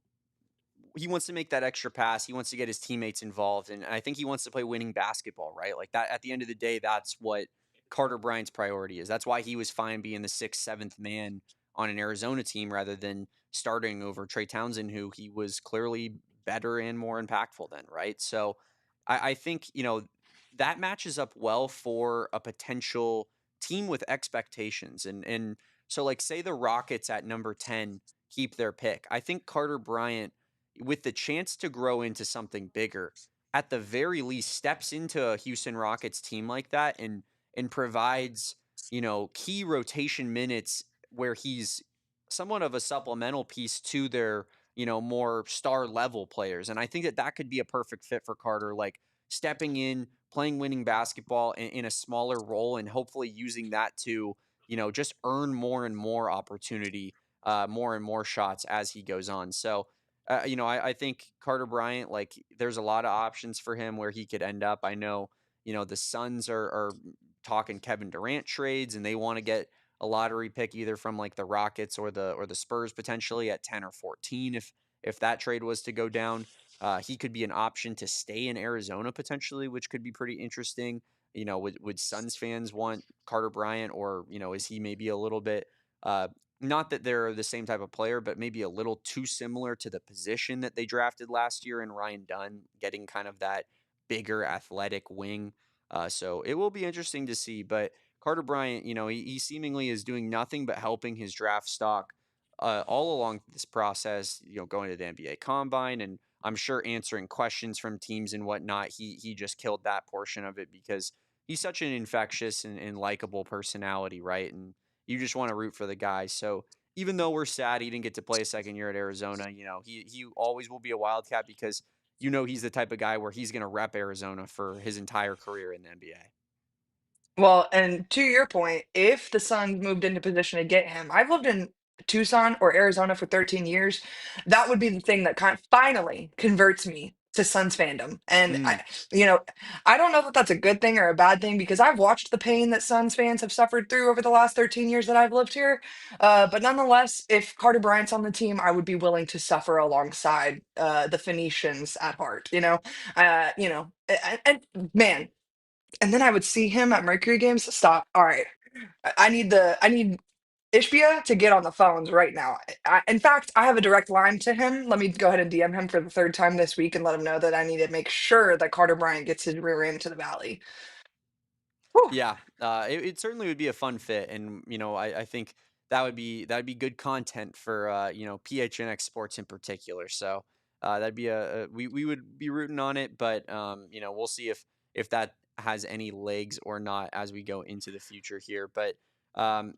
he wants to make that extra pass. He wants to get his teammates involved, and I think he wants to play winning basketball, right? Like that. At the end of the day, that's what Carter Bryant's priority is. That's why he was fine being the sixth, seventh man on an Arizona team rather than starting over Trey Townsend, who he was clearly better and more impactful than, right? So I think that matches up well for a potential team with expectations, and so like say the Rockets at number 10 keep their pick. I think Carter Bryant with the chance to grow into something bigger, at the very least steps into a Houston Rockets team like that and provides, key rotation minutes where he's somewhat of a supplemental piece to their, more star level players. And I think that that could be a perfect fit for Carter, like stepping in, playing winning basketball in a smaller role and hopefully using that to, just earn more and more opportunity, more and more shots as he goes on. So, I think Carter Bryant, like, there's a lot of options for him where he could end up. I know, The Suns are talking Kevin Durant trades, and they want to get a lottery pick either from like the Rockets or the Spurs potentially at 10 or 14 if that trade was to go down. He could be an option to stay in Arizona potentially, which could be pretty interesting. Would Suns fans want Carter Bryant, or is he maybe a little bit not that they're the same type of player, but maybe a little too similar to the position that they drafted last year in Ryan Dunn, getting kind of that bigger athletic wing. So it will be interesting to see. But Carter Bryant, he seemingly is doing nothing but helping his draft stock all along this process, going to the NBA Combine, and I'm sure answering questions from teams and whatnot. He just killed that portion of it because he's such an infectious and likable personality, right? And you just want to root for the guy. So even though we're sad he didn't get to play a second year at Arizona, he always will be a Wildcat because he's the type of guy where he's going to rep Arizona for his entire career in the NBA. Well, and to your point, if the Suns moved into position to get him, I've lived in Tucson or Arizona for 13 years. That would be the thing that kind of finally converts me to Suns fandom. And Mm, you know, I don't know that that's a good thing or a bad thing because I've watched the pain that Suns fans have suffered through over the last 13 years that I've lived here. But nonetheless, if Carter Bryant's on the team, I would be willing to suffer alongside the Phoenicians at heart. And man. And then I would see him at Mercury games. Stop. All right. I need Ishbia to get on the phones right now. In fact, I have a direct line to him. Let me go ahead and DM him for the third time this week and let him know that I need to make sure that Carter Bryant gets his rear end to the valley. Whew. yeah, it certainly would be a fun fit, and I think that would be good content for PHNX Sports in particular. So that'd be we would be rooting on it, but we'll see if that has any legs or not as we go into the future here. But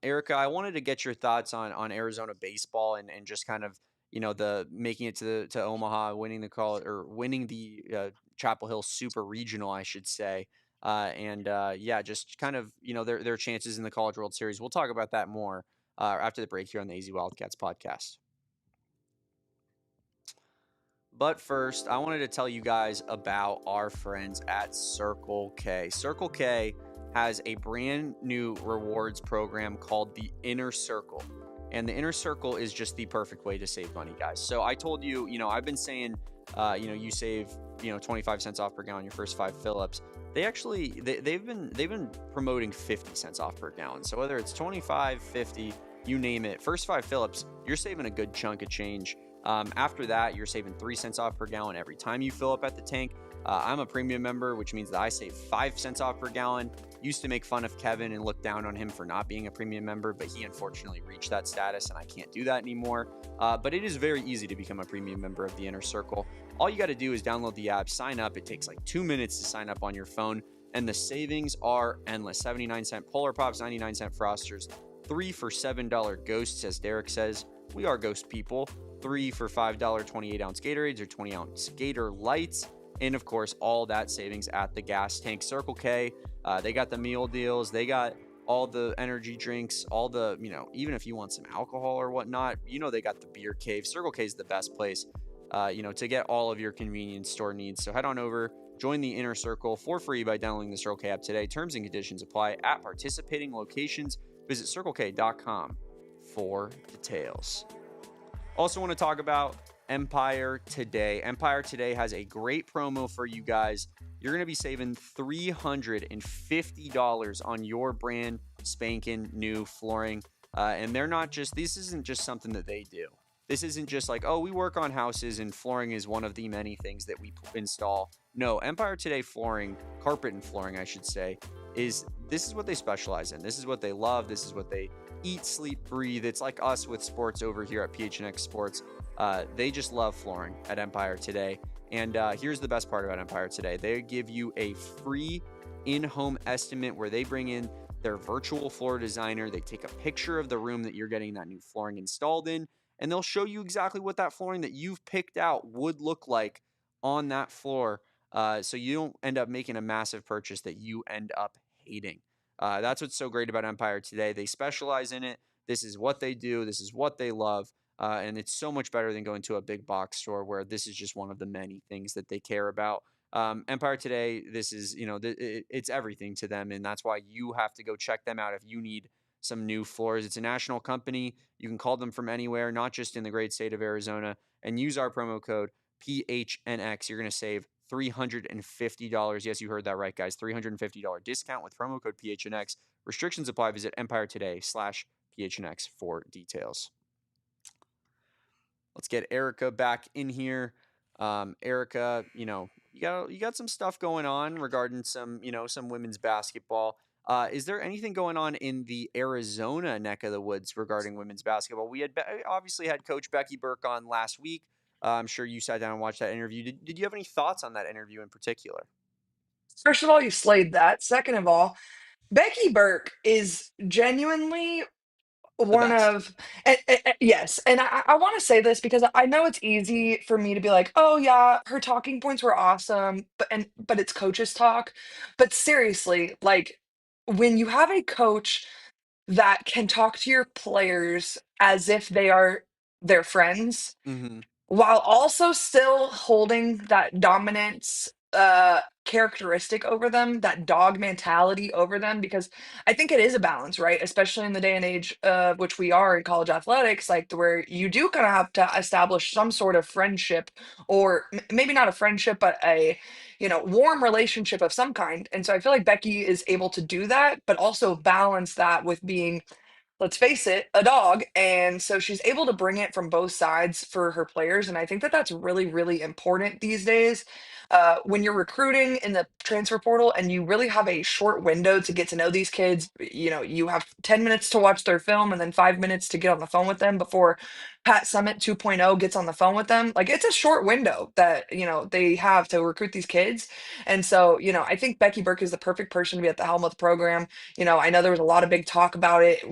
Erika, I wanted to get your thoughts on Arizona baseball and just kind of the making it to Omaha, winning the call or winning the Chapel Hill Super Regional, I should say. And just kind of their chances in the College World Series. We'll talk about that more after the break here on the AZ Wildcats podcast. But first, I wanted to tell you guys about our friends at Circle K. Circle K has a brand new rewards program called the Inner Circle. And the Inner Circle is just the perfect way to save money, guys. So I told you, I've been saying, you save, 25 cents off per gallon your first 5 fill-ups. They've been promoting 50 cents off per gallon. So whether it's 25, 50, you name it, first 5 fill-ups, you're saving a good chunk of change. After that, you're saving 3 cents off per gallon every time you fill up at the tank. I'm a premium member, which means that I save 5 cents off per gallon. Used to make fun of Kevin and look down on him for not being a premium member, but he unfortunately reached that status and I can't do that anymore. But it is very easy to become a premium member of the Inner Circle. All you got to do is download the app, sign up. It takes like 2 minutes to sign up on your phone, and the savings are endless. 79-cent Polar Pops, 99-cent Frosters, 3 for $7 Ghosts, as Derek says. We are Ghost people. 3 for $5 28-ounce Gatorades or 20-ounce Gator Lights. And of course, all that savings at the gas tank. Circle K, they got the meal deals. They got all the energy drinks, all the, even if you want some alcohol or whatnot, they got the beer cave. Circle K is the best place, to get all of your convenience store needs. So head on over, join the Inner Circle for free by downloading the Circle K app today. Terms and conditions apply at participating locations. Visit circlek.com for details. Also want to talk about Empire Today. Empire Today has a great promo for you guys. You're going to be saving $350 on your brand spanking new flooring. And this isn't just something that they do. This isn't just like, oh, we work on houses and flooring is one of the many things that we install. No, Empire Today flooring, carpet and flooring, I should say, this is what they specialize in. This is what they love. This is what they eat, sleep, breathe. It's like us with sports over here at PHNX Sports. They just love flooring at Empire Today. And here's the best part about Empire Today. They give you a free in-home estimate where they bring in their virtual floor designer. They take a picture of the room that you're getting that new flooring installed in, and they'll show you exactly what that flooring that you've picked out would look like on that floor. So you don't end up making a massive purchase that you end up hating. That's what's so great about Empire Today. They specialize in it. This is what they do. This is what they love. And it's so much better than going to a big box store where this is just one of the many things that they care about. Empire Today, this is, it's everything to them. And that's why you have to go check them out if you need some new floors. It's a national company. You can call them from anywhere, not just in the great state of Arizona, and use our promo code PHNX. You're going to save $350. Yes, you heard that right, guys. $350 discount with promo code PHNX. Restrictions apply. Visit Empire Today/PHNX for details. Let's get Erika back in here. Erika, you got some stuff going on regarding some women's basketball. Is there anything going on in the Arizona neck of the woods regarding women's basketball? We had obviously had Coach Becky Burke on last week. I'm sure you sat down and watched that interview. Did you have any thoughts on that interview in particular? First of all, you slayed that. Second of all, Becky Burke is genuinely The one best. of yes, and I want to say this because I know it's easy for me to be like, oh yeah, her talking points were awesome, but it's coaches talk. But seriously, like when you have a coach that can talk to your players as if they are their friends, Mm-hmm. while also still holding that dominance characteristic over them, that dog mentality over them, because I think it is a balance, right? Especially in the day and age of which we are in college athletics, like where you do kind of have to establish some sort of friendship, or maybe not a friendship, but a warm relationship of some kind. And so I feel like Becky is able to do that, but also balance that with being, let's face it, a dog. And so she's able to bring it from both sides for her players. And I think that that's really, really important these days. When you're recruiting in the transfer portal and you really have a short window to get to know these kids, you have 10 minutes to watch their film and then 5 minutes to get on the phone with them before Pat Summit 2.0 gets on the phone with them. Like it's a short window that, they have to recruit these kids. And so, I think Becky Burke is the perfect person to be at the helm of the program. I know there was a lot of big talk about it,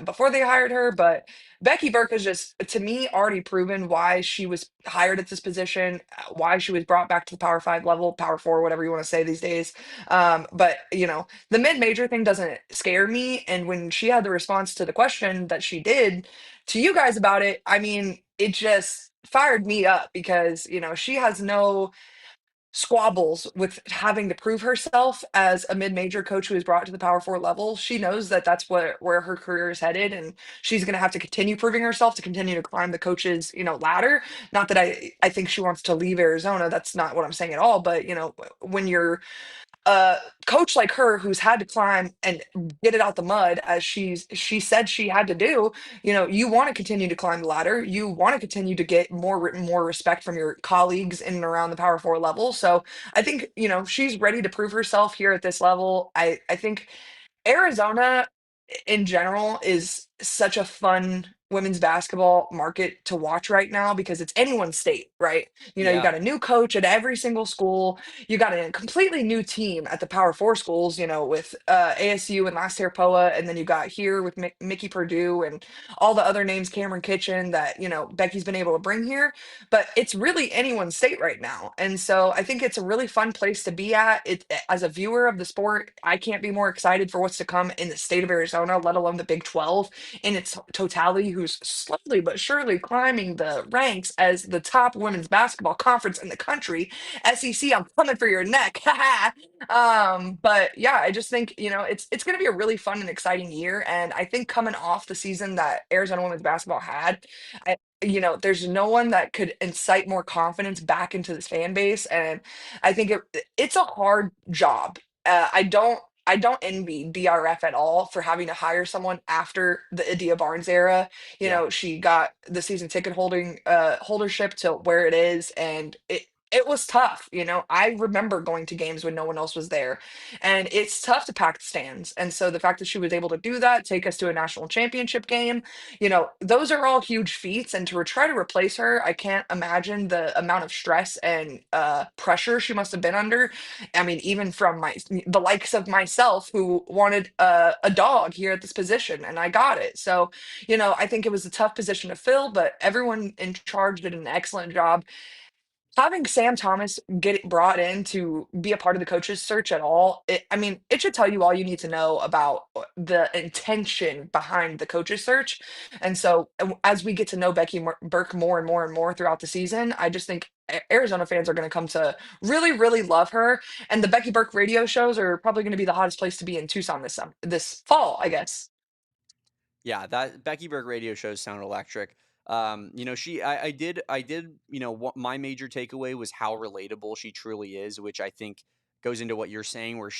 before they hired her, but Becky Burke has just, to me, already proven why she was hired at this position, why she was brought back to the Power Five level, Power Four, whatever you want to say these days. But the mid-major thing doesn't scare me. And when she had the response to the question that she did to you guys about it, I mean, it just fired me up because she has no squabbles with having to prove herself as a mid-major coach who is brought to the Power Four level. She knows that that's where her career is headed, and she's going to have to continue proving herself to continue to climb the coaches ladder. Not that I think she wants to leave Arizona. That's not what I'm saying at all. But when you're a coach like her who's had to climb and get it out the mud as she said she had to do, you want to continue to climb the ladder, you want to continue to get more respect from your colleagues in and around the Power Four level. So I think she's ready to prove herself here at this level. I think Arizona in general is such a fun women's basketball market to watch right now because it's anyone's state, right? You Yeah. got a new coach at every single school. You got a completely new team at the Power Four schools, with ASU and last year POA, and then you got here with Mickey Purdue and all the other names, Cameron Kitchen, that Becky's been able to bring here. But it's really anyone's state right now, and so I think it's a really fun place to be at. It as a viewer of the sport, I can't be more excited for what's to come in the state of Arizona, let alone the Big 12 in its totality, who's slowly but surely climbing the ranks as the top women's basketball conference in the country. SEC, I'm coming for your neck. But yeah, I just think, it's going to be a really fun and exciting year. And I think coming off the season that Arizona women's basketball had, there's no one that could incite more confidence back into this fan base. And I think it's a hard job. I don't envy DRF at all for having to hire someone after the Adia Barnes era. Yeah. She got the season ticket holdership to where it is, and it was tough. I remember going to games when no one else was there, and it's tough to pack the stands. And so the fact that she was able to do that, take us to a national championship game, those are all huge feats. And to try to replace her, I can't imagine the amount of stress and pressure she must have been under. I mean, even from the likes of myself who wanted a dog here at this position, and I got it. So, I think it was a tough position to fill, but everyone in charge did an excellent job. having Sam Thomas get brought in to be a part of the coaches search at all, I mean, it should tell you all you need to know about the intention behind the coaches search. And so, as we get to know Becky Burke more and more and more throughout the season, I just think Arizona fans are going to come to really, really love her. And the Becky Burke radio shows are probably going to be the hottest place to be in Tucson this fall, I guess. Yeah, that Becky Burke radio shows sound electric. I did, what my major takeaway was how relatable she truly is, which I think goes into what you're saying, where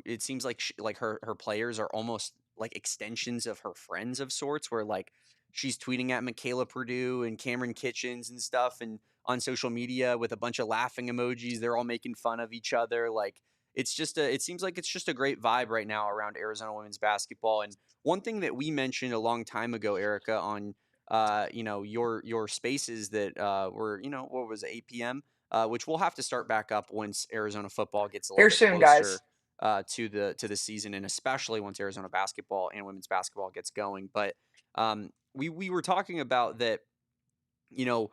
it seems like like her players are almost like extensions of her friends of sorts, where like she's tweeting at Michaela Purdue and Cameron Kitchens and stuff, and on social media with a bunch of laughing emojis. They're all making fun of each other. Like it seems like it's just a great vibe right now around Arizona women's basketball. And one thing that we mentioned a long time ago, Erika, on your spaces that were, what was it, 8 p.m., which we'll have to start back up once Arizona football gets a little Here bit soon, closer guys. to the season, and especially once Arizona basketball and women's basketball gets going. But we were talking about that, you know,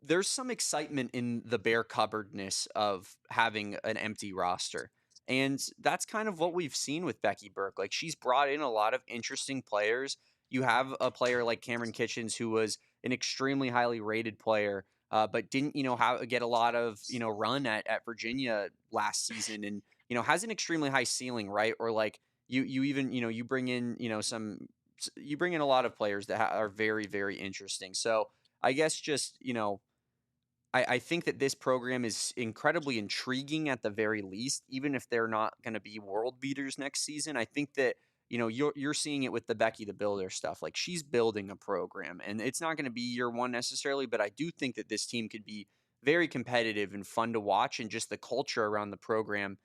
there's some excitement in the bare cupboardness of having an empty roster. And that's kind of what we've seen with Becky Burke. Like, she's brought in a lot of interesting players. You have a player like Cameron Kitchens, who was an extremely highly rated player, but didn't, get a lot of, run at Virginia last season, and, has an extremely high ceiling, right? Or like you even, you bring in, you bring in a lot of players that are very, very interesting. So, I guess just, I think that this program is incredibly intriguing at the very least, even if they're not going to be world beaters next season. I think that, you're seeing it with the Becky the Builder stuff. Like, she's building a program, and it's not going to be year one necessarily, but I do think that this team could be very competitive and fun to watch, and just the culture around the program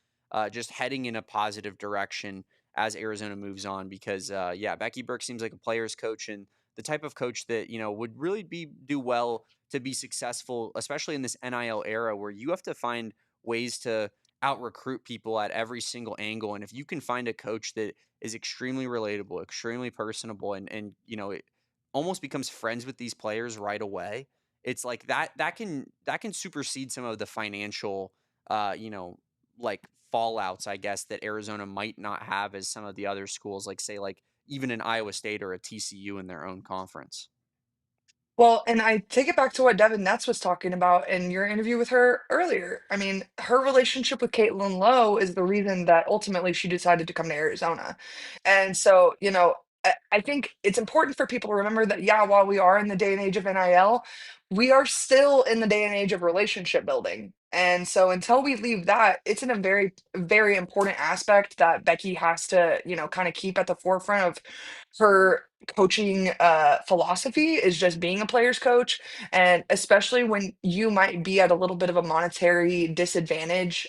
just heading in a positive direction as Arizona moves on. Because, yeah, Becky Burke seems like a player's coach, and the type of coach that, would really do well to be successful, especially in this NIL era where you have to find ways to out recruit people at every single angle. And if you can find a coach that is extremely relatable, extremely personable, and it almost becomes friends with these players right away, it's like that can supersede some of the financial, like fallouts, I guess, that Arizona might not have as some of the other schools, like say like even an Iowa State or a TCU in their own conference. Well, and I take it back to what Devyn Netz was talking about in your interview with her earlier. I mean, her relationship with Caitlin Lowe is the reason that ultimately she decided to come to Arizona. And so, I think it's important for people to remember that, yeah, while we are in the day and age of NIL, we are still in the day and age of relationship building. And so until we leave that, it's in a very, very important aspect that Becky has to, kind of keep at the forefront of her coaching philosophy is just being a player's coach. And especially when you might be at a little bit of a monetary disadvantage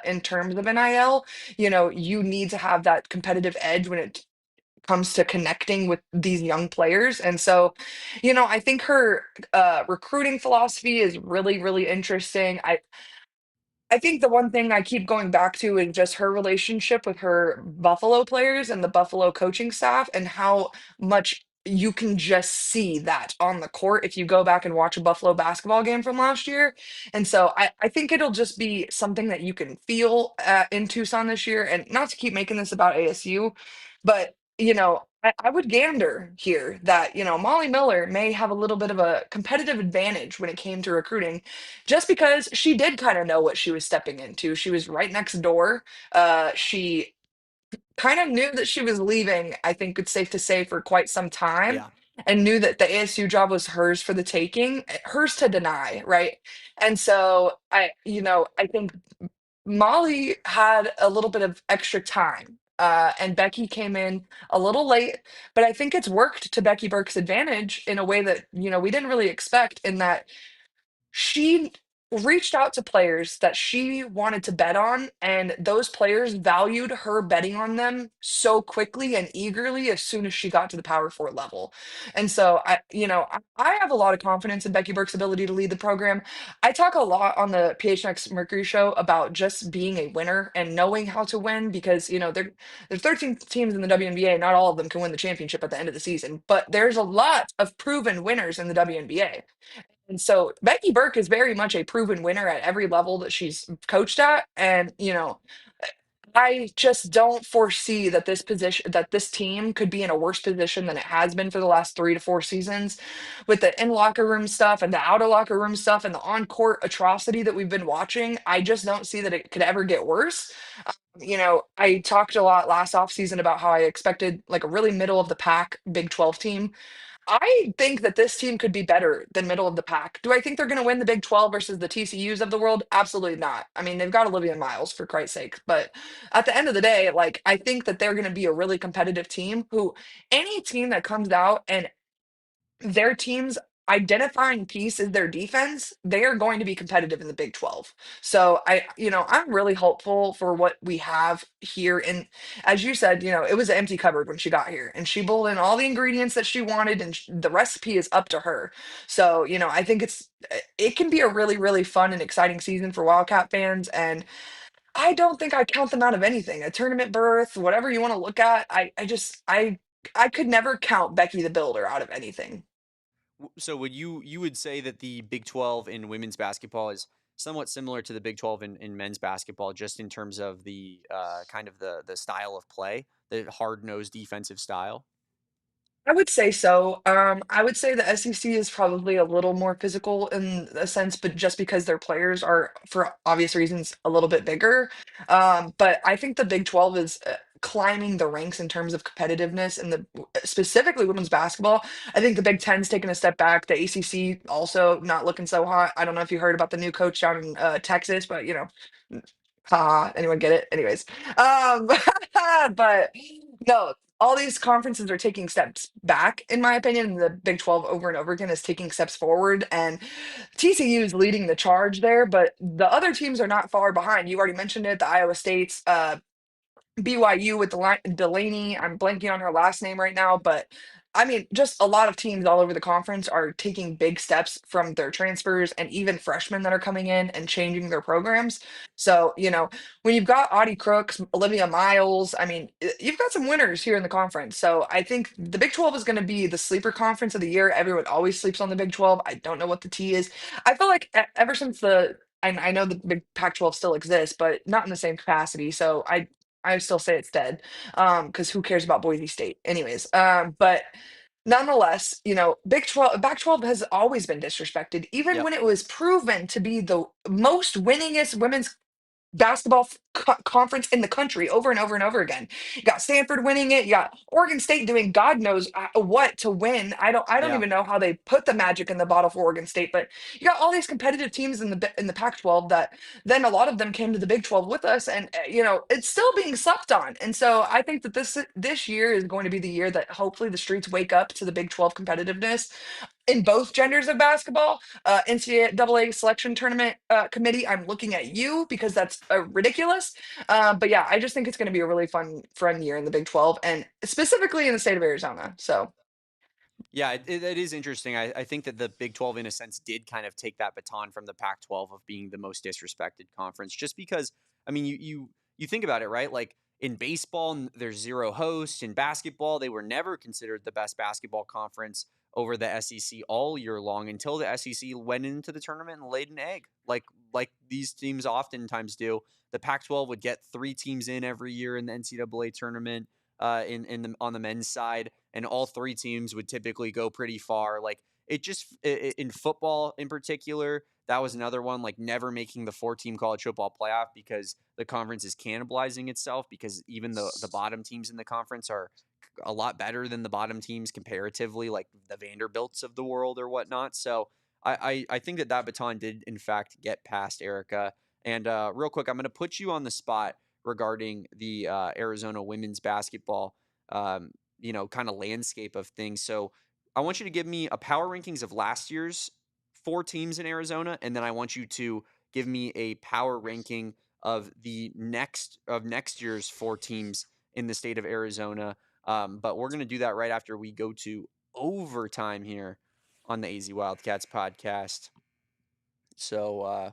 in terms of NIL, you need to have that competitive edge when it comes to connecting with these young players. And so, I think her recruiting philosophy is really, really interesting. I think the one thing I keep going back to is just her relationship with her Buffalo players and the Buffalo coaching staff, and how much you can just see that on the court if you go back and watch a Buffalo basketball game from last year. And so I think it'll just be something that you can feel in Tucson this year. And not to keep making this about ASU, but I would gander here that, Molly Miller may have a little bit of a competitive advantage when it came to recruiting, just because she did kind of know what she was stepping into. She was right next door. She kind of knew that she was leaving, I think it's safe to say, for quite some time, Yeah. and knew that the ASU job was hers for the taking, hers to deny, right? And so I think Molly had a little bit of extra time. And Becky came in a little late, but I think it's worked to Becky Burke's advantage in a way that, we didn't really expect, in that she reached out to players that she wanted to bet on, and those players valued her betting on them so quickly and eagerly as soon as she got to the Power Four level. And so I have a lot of confidence in Becky Burke's ability to lead the program. I talk a lot on the PHNX Mercury show about just being a winner and knowing how to win, because there's 13 teams in the WNBA. Not all of them can win the championship at the end of the season, but there's a lot of proven winners in the WNBA. And so Becky Burke is very much a proven winner at every level that she's coached at. And, I just don't foresee that this team could be in a worse position than it has been for the last 3 to 4 seasons with the in locker room stuff and the out of locker room stuff and the on court atrocity that we've been watching. I just don't see that it could ever get worse. I talked a lot last offseason about how I expected like a really middle of the pack Big 12 team. I think that this team could be better than middle of the pack. Do I think they're going to win the Big 12 versus the TCUs of the world? Absolutely not. I mean, they've got Olivia Miles for Christ's sake. But at the end of the day, like, I think that they're going to be a really competitive team who any team that comes out and their team's identifying piece is their defense, they are going to be competitive in the Big 12. So I'm really hopeful for what we have here. And as you said, it was an empty cupboard when she got here and she pulled in all the ingredients that she wanted and the recipe is up to her. So, I think it can be a really, really fun and exciting season for Wildcat fans. And I don't think I count them out of anything. A tournament berth, whatever you want to look at. I could never count Becky the Builder out of anything. So would you would say that the Big 12 in women's basketball is somewhat similar to the Big 12 in men's basketball, just in terms of the kind of the style of play, the hard nosed defensive style? I would say so. I would say the SEC is probably a little more physical in a sense, but just because their players are, for obvious reasons, a little bit bigger. But I think the Big 12 is climbing the ranks in terms of competitiveness and specifically women's basketball. I think the Big Ten's taken a step back. The ACC also not looking so hot. I don't know if you heard about the new coach down in Texas, but anyone get it? Anyways, um, but no, all these conferences are taking steps back, in my opinion. And the Big 12 over and over again is taking steps forward, and TCU is leading the charge there. But the other teams are not far behind. You already mentioned it, the Iowa States, BYU with Delaney. I'm blanking on her last name right now, but I mean, just a lot of teams all over the conference are taking big steps from their transfers and even freshmen that are coming in and changing their programs. So, when you've got Audie Crooks, Olivia Miles, I mean, you've got some winners here in the conference. So I think the Big 12 is going to be the sleeper conference of the year. Everyone always sleeps on the Big 12. I don't know what the T is. I feel like ever since and I know the Big Pac-12 still exists, but not in the same capacity. So I still say it's dead. Because who cares about Boise State? Anyways, but nonetheless, Big 12, Pac 12 has always been disrespected, even Yep. when it was proven to be the most winningest women's basketball conference in the country over and over and over again. You got Stanford winning it. You got Oregon State doing God knows what to win. I don't Yeah. even know how they put the magic in the bottle for Oregon State, but you got all these competitive teams in the Pac-12 that then a lot of them came to the Big 12 with us, and it's still being slept on. And so I think that this year is going to be the year that hopefully the streets wake up to the Big 12 competitiveness in both genders of basketball. NCAA selection tournament committee, I'm looking at you because that's ridiculous. But yeah, I just think it's going to be a really fun year in the Big 12 and specifically in the state of Arizona. So Yeah, it is interesting. I think that the Big 12, in a sense, did kind of take that baton from the Pac 12 of being the most disrespected conference, just because, I mean, you think about it, right? Like in baseball, there's zero hosts. In basketball, they were never considered the best basketball conference over the SEC all year long until the SEC went into the tournament and laid an egg, like these teams oftentimes do. The Pac 12 would get 3 teams in every year in the NCAA tournament on the men's side, and all 3 teams would typically go pretty far. Like it just in football in particular, that was another one, like never making the 4-team college football playoff because the conference is cannibalizing itself, because even the bottom teams in the conference are a lot better than the bottom teams comparatively, like the Vanderbilts of the world or whatnot. So I think that baton did in fact get past Erika. And real quick, I'm going to put you on the spot regarding the Arizona women's basketball, kind of landscape of things. So I want you to give me a power rankings of last year's 4 teams in Arizona, and then I want you to give me a power ranking of next year's 4 teams in the state of Arizona. But we're going to do that right after we go to overtime here on the AZ Wildcats podcast. So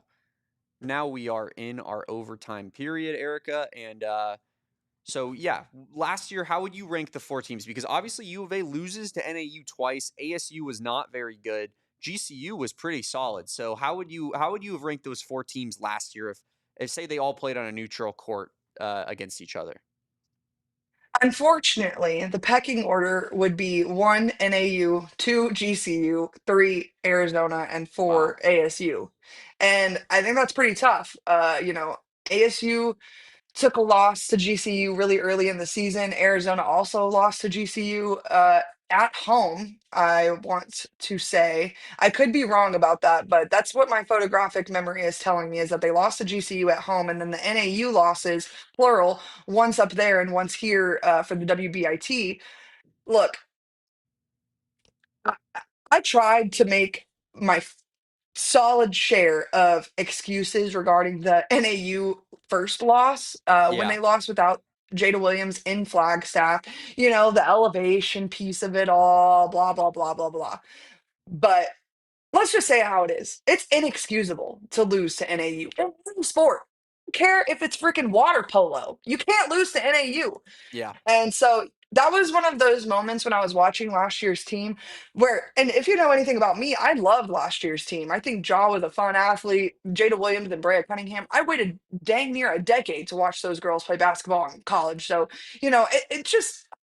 now we are in our overtime period, Erika, and so yeah, last year, how would you rank the 4 teams? Because obviously U of A loses to NAU twice. ASU was not very good GCU was pretty solid. So how would you have ranked those 4 teams last year if say they all played on a neutral court against each other? Unfortunately, the pecking order would be one NAU, two GCU, three Arizona, and Wow. four ASU. And I think that's pretty tough. ASU took a loss to GCU really early in the season. Arizona also lost to GCU at home. I want to say I could be wrong about that, but that's what my photographic memory is telling me is that they lost to GCU at home, and then the NAU losses, plural, once up there and once here for the WBIT. Look, I, I tried to make my solid share of excuses regarding the NAU first loss when Yeah. they lost without Jada Williams in Flagstaff. The elevation piece of it all, blah, blah, blah, blah, blah. But let's just say how it is. It's inexcusable to lose to NAU in any sport. I don't care if it's freaking water polo. You can't lose to NAU. Yeah. And so that was one of those moments when I was watching last year's team where, and if you know anything about me, I loved last year's team. I think Jaw was a fun athlete, Jada Williams and Brea Cunningham. I waited dang near a decade to watch those girls play basketball in college. So,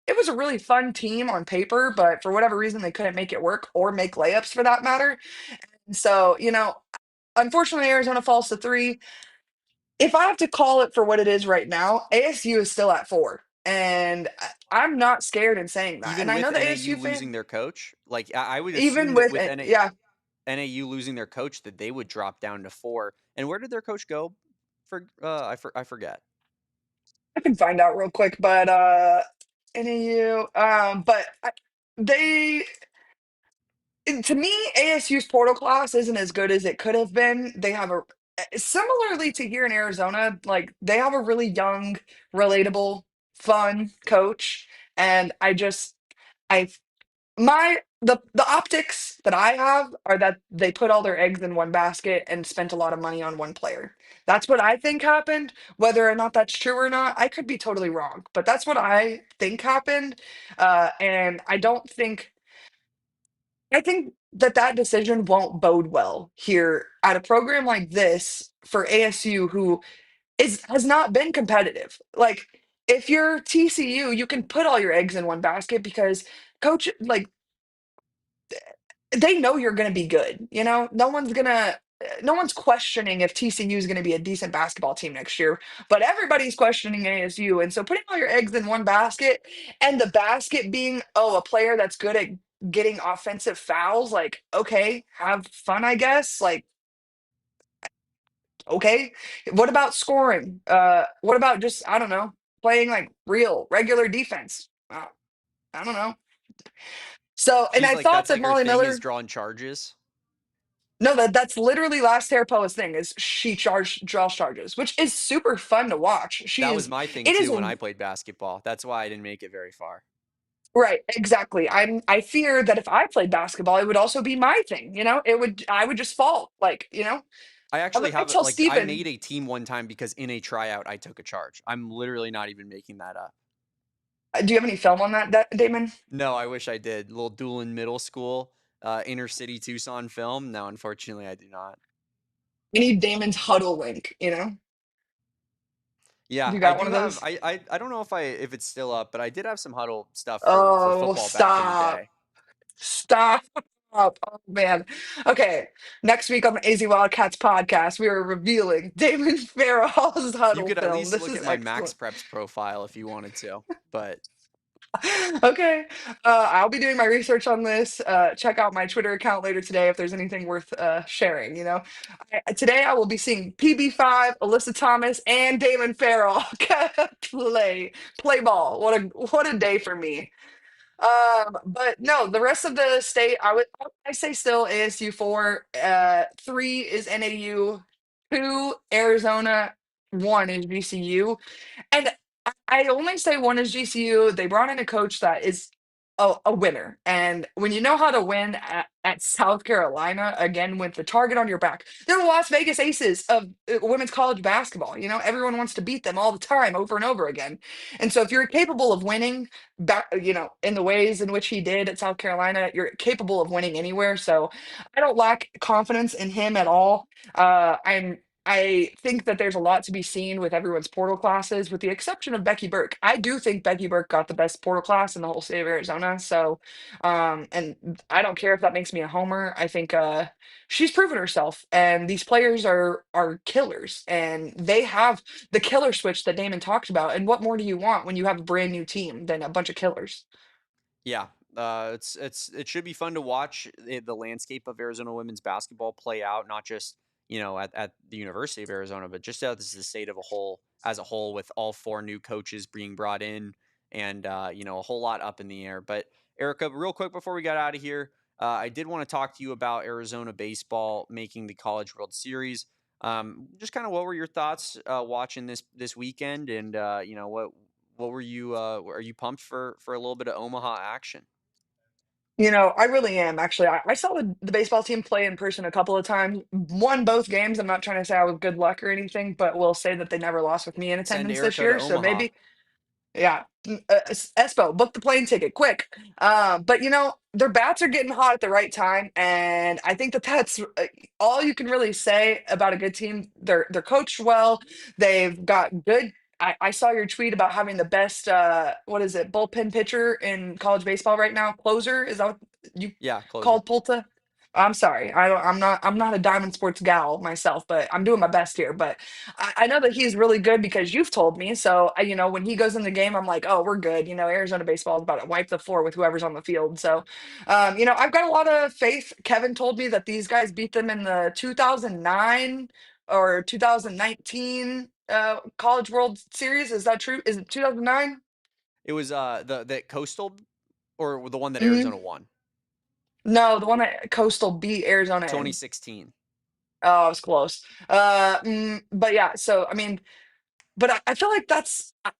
it was a really fun team on paper, but for whatever reason, they couldn't make it work or make layups for that matter. And so, unfortunately, Arizona falls to three. If I have to call it for what it is right now, ASU is still at four. And I'm not scared in saying that. And Even I with know the NAU ASU fan, losing their coach, like I would assume even that with with it, yeah, NAU losing their coach, that they would drop down to 4. And where did their coach go? I forget. I can find out real quick, but NAU, they, to me, ASU's portal class isn't as good as it could have been. They have similarly to here in Arizona, like they have a really young, relatable, fun coach. And I the optics that I have are that they put all their eggs in one basket and spent a lot of money on one player. That's what I think happened. Whether or not that's true or not, I could be totally wrong, but that's what I think happened. And I think that that decision won't bode well here at a program like this for ASU, who has not been competitive. Like if you're TCU, you can put all your eggs in one basket because coach like they know you're going to be good. No one's questioning if TCU is going to be a decent basketball team next year, but everybody's questioning ASU. And so putting all your eggs in one basket and the basket being, oh, a player that's good at getting offensive fouls, like, okay, have fun, I guess. Like, okay. What about scoring? What about just, I don't know, playing like real, regular defense? I don't know. So, and She's I like, thought that's that like her Molly thing is Miller. drawing charges. No, that's literally last Tarapoa's thing is she draws charges, which is super fun to watch. That was my thing It is too when I played basketball. That's why I didn't make it very far. right, exactly. I fear that if I played basketball, it would also be my thing. I would just fall. Like, I actually I have it. tell Like I Steven, made a team one time because in a tryout I took a charge. I'm literally not even making that up. do you have any film on that, Damon? No, I wish I did. Little Doolin Middle School, inner city Tucson film. No, unfortunately, I do not. You need Damon's huddle link. Yeah, You I got one do of have. those? I don't know if it's still up, but I did have some huddle stuff for Oh, football back in the stop. day. Stop. Oh, man. Okay. Next week on the AZ Wildcats podcast, we are revealing Damon Fairall's You huddle could at film. least This look is at my Max excellent. Preps profile if you wanted to, but Okay. I'll be doing my research on this. Check out my Twitter account later today if there's anything worth sharing. Today I will be seeing PB5, Alyssa Thomas, and Damon Farrell play ball. What a day for me. But no, the rest of the state, I say still ASU four, three is NAU, two Arizona, one is GCU, and I only say one is GCU. They brought in a coach that is a winner. And when you know how to win at South Carolina, again, with the target on your back, they're the Las Vegas Aces of women's college basketball. You know, everyone wants to beat them all the time, over and over again. And so if you're capable of winning, back, in the ways in which he did at South Carolina, you're capable of winning anywhere. So I don't lack confidence in him at all. I think that there's a lot to be seen with everyone's portal classes, with the exception of Becky Burke. I do think Becky Burke got the best portal class in the whole state of Arizona. So, and I don't care if that makes me a homer. I think she's proven herself, and these players are killers, and they have the killer switch that Damon talked about. And what more do you want when you have a brand new team than a bunch of killers? Yeah, it should be fun to watch the landscape of Arizona women's basketball play out, not just at the University of Arizona, but just as the state of a whole as a whole, with all four new coaches being brought in, and a whole lot up in the air. But Erika, real quick before we got out of here, I did want to talk to you about Arizona baseball making the College World Series. Just kind of what were your thoughts watching this weekend, and what were you? Are you pumped for a little bit of Omaha action? I really am actually. I saw the baseball team play in person a couple of times, won both games. I'm not trying to say I was good luck or anything, but we'll say that they never lost with me in Send attendance this Erika to year. So Omaha. maybe, yeah, Espo, book the plane ticket quick. But their bats are getting hot at the right time, and I think that that's all you can really say about a good team. They're coached well. They've got good. I saw your tweet about having the best what is it, bullpen pitcher in college baseball right now. Closer, is that what you Yeah, closer. called Polta? I'm sorry. I'm not a Diamond Sports gal myself, but I'm doing my best here. But I know that he's really good because you've told me. So when he goes in the game, I'm like, oh, we're good. Arizona baseball is about to wipe the floor with whoever's on the field. So, I've got a lot of faith. Kevin told me that these guys beat them in the 2009 or 2019 College World Series. Is that true? Is it 2009? It was the Coastal, or the one that Mm, Arizona won, no, the one that Coastal beat Arizona in. 2016. Oh, I was close. But yeah, so I mean, but I feel like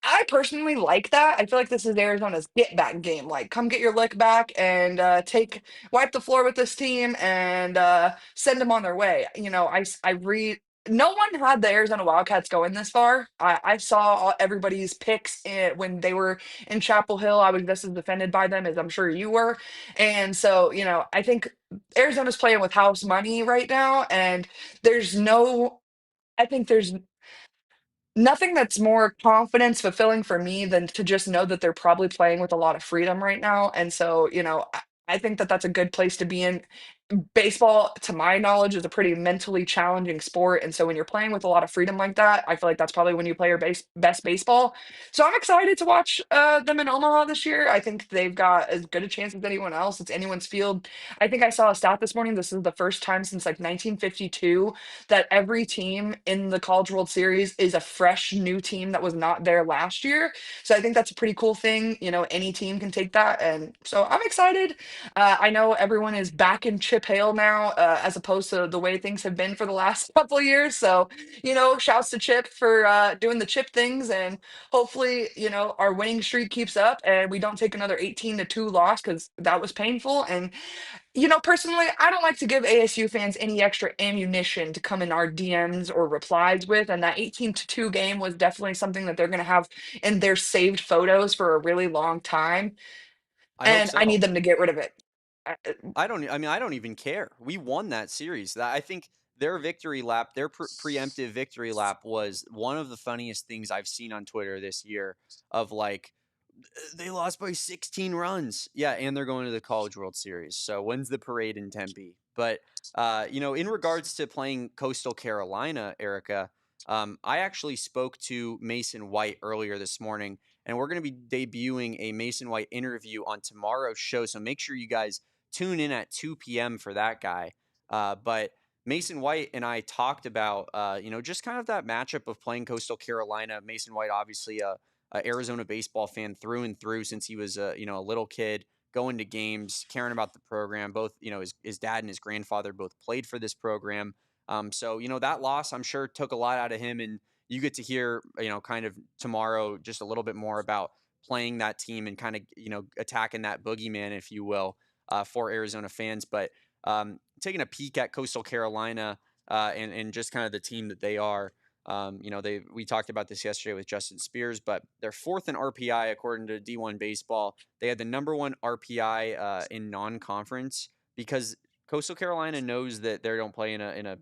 I personally like that. I feel like this is Arizona's get back game. Like, come get your lick back and wipe the floor with this team and send them on their way. I read. No one had the Arizona Wildcats going this far. I saw everybody's picks when they were in Chapel Hill. I was just as offended by them as I'm sure you were. And so, I think Arizona's playing with house money right now, and there's no. I think there's nothing that's more confidence fulfilling for me than to just know that they're probably playing with a lot of freedom right now. And so, I think that that's a good place to be in. Baseball, to my knowledge, is a pretty mentally challenging sport. And so when you're playing with a lot of freedom like that, I feel like that's probably when you play your best baseball. So I'm excited to watch them in Omaha this year. I think they've got as good a chance as anyone else. It's anyone's field. I think I saw a stat this morning. This is the first time since like 1952 that every team in the College World Series is a fresh new team that was not there last year. So I think that's a pretty cool thing. Any team can take that. And so I'm excited. I know everyone is back in Chip Hale now, as opposed to the way things have been for the last couple of years. So, shouts to Chip for doing the Chip things. And hopefully, our winning streak keeps up and we don't take another 18-2 loss because that was painful. And personally, I don't like to give ASU fans any extra ammunition to come in our DMs or replies with. And that 18-2 game was definitely something that they're going to have in their saved photos for a really long time. I hope And I need so. them to get rid of it. I- I don't even care. We won that series. I think their victory lap, their preemptive victory lap, was one of the funniest things I've seen on Twitter this year. Of like, they lost by 16 runs. Yeah, and they're going to the College World Series. So when's the parade in Tempe? But in regards to playing Coastal Carolina, Erika, I actually spoke to Mason White earlier this morning, and we're going to be debuting a Mason White interview on tomorrow's show. So make sure you guys tune in at 2 p.m. for that guy. But Mason White and I talked about, just kind of that matchup of playing Coastal Carolina. Mason White, obviously a Arizona baseball fan through and through since he was a little kid, going to games, caring about the program. Both, his dad and his grandfather both played for this program. So that loss, I'm sure, took a lot out of him. And you get to hear, kind of tomorrow, just a little bit more about playing that team and kind of, attacking that boogeyman, if you will, for Arizona fans. But taking a peek at Coastal Carolina and just kind of the team that they are. We talked about this yesterday with Justin Spears, but they're fourth in RPI according to D1 Baseball. They had the number one RPI in non-conference because Coastal Carolina knows that they don't play in a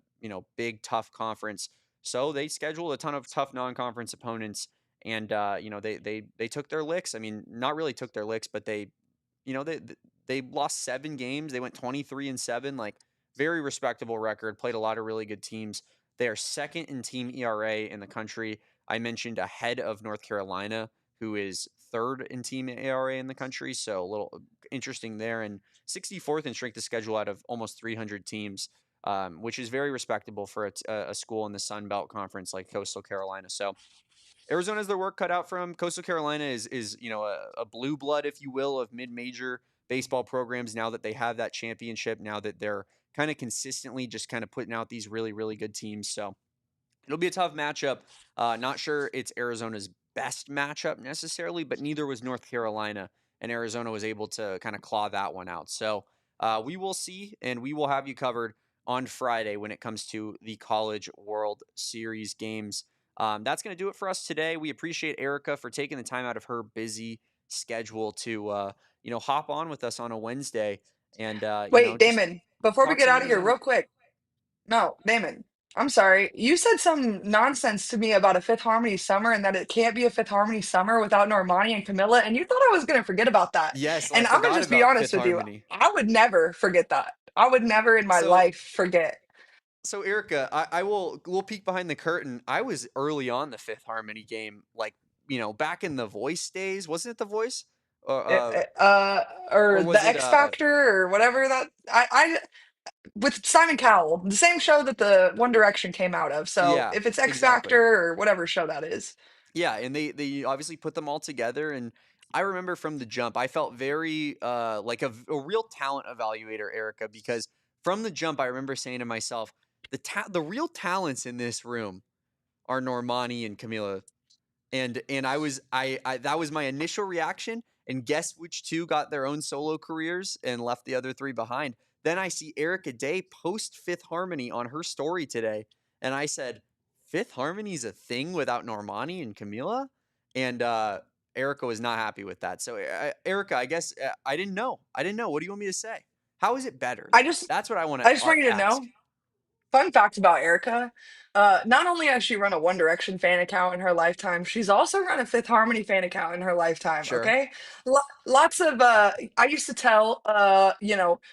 big tough conference, so they scheduled a ton of tough non-conference opponents, and they took their licks. I mean, not really took their licks, but you know, they they lost 7 games. They went 23-7, like very respectable record. Played a lot of really good teams. They are second in team ERA in the country. I mentioned ahead of North Carolina, who is third in team ERA in the country. So a little interesting there. And 64th in strength of schedule out of almost 300 teams, which is very respectable for a school in the Sun Belt Conference like Coastal Carolina. So Arizona has their work cut out for them. Coastal Carolina is a blue blood, if you will, of mid-major baseball programs now that they have that championship, now that they're kind of consistently just kind of putting out these really, really good teams. So it'll be a tough matchup. Not sure it's Arizona's best matchup necessarily, but neither was North Carolina, and Arizona was able to kind of claw that one out. So we will see, and we will have you covered on Friday when it comes to the College World Series games. That's going to do it for us today. We appreciate Erika for taking the time out of her busy schedule to hop on with us on a Wednesday and Wait, just Damon, before we talk get some out of here, Arizona. real quick. No, Damon, I'm sorry. You said some nonsense to me about a Fifth Harmony summer and that it can't be a Fifth Harmony summer without Normani and Camilla, and you thought I was going to forget about that. Yes, I And I'm going to forgot just be about Fifth honest with you. Harmony. I would never forget that. I would never in my So life forget. So Erika, we'll peek behind the curtain. I was early on the Fifth Harmony game, like back in the Voice days. Wasn't it the Voice, or Or was the it X Factor or whatever that I with Simon Cowell, the same show that the One Direction came out of. So Yeah, if it's X exactly. Factor or whatever show that is. Yeah, and they obviously put them all together, and I remember from the jump, I felt very like a real talent evaluator, Erika, because from the jump, I remember saying to myself, the real talents in this room are Normani and Camila. And I that was my initial reaction. And guess which two got their own solo careers and left the other three behind? Then I see Erika Day post Fifth Harmony on her story today, and I said, Fifth Harmony's a thing without Normani and Camila? And Erika was not happy with that. So Erika, I guess I didn't know. I didn't know. What do you want me to say? How is it better I then? just That's what I want to I just want you to ask. know. Fun fact about Erica, not only has she run a One Direction fan account in her lifetime, she's also run a Fifth Harmony fan account in her lifetime. Sure. Okay, lots of. I used to tell,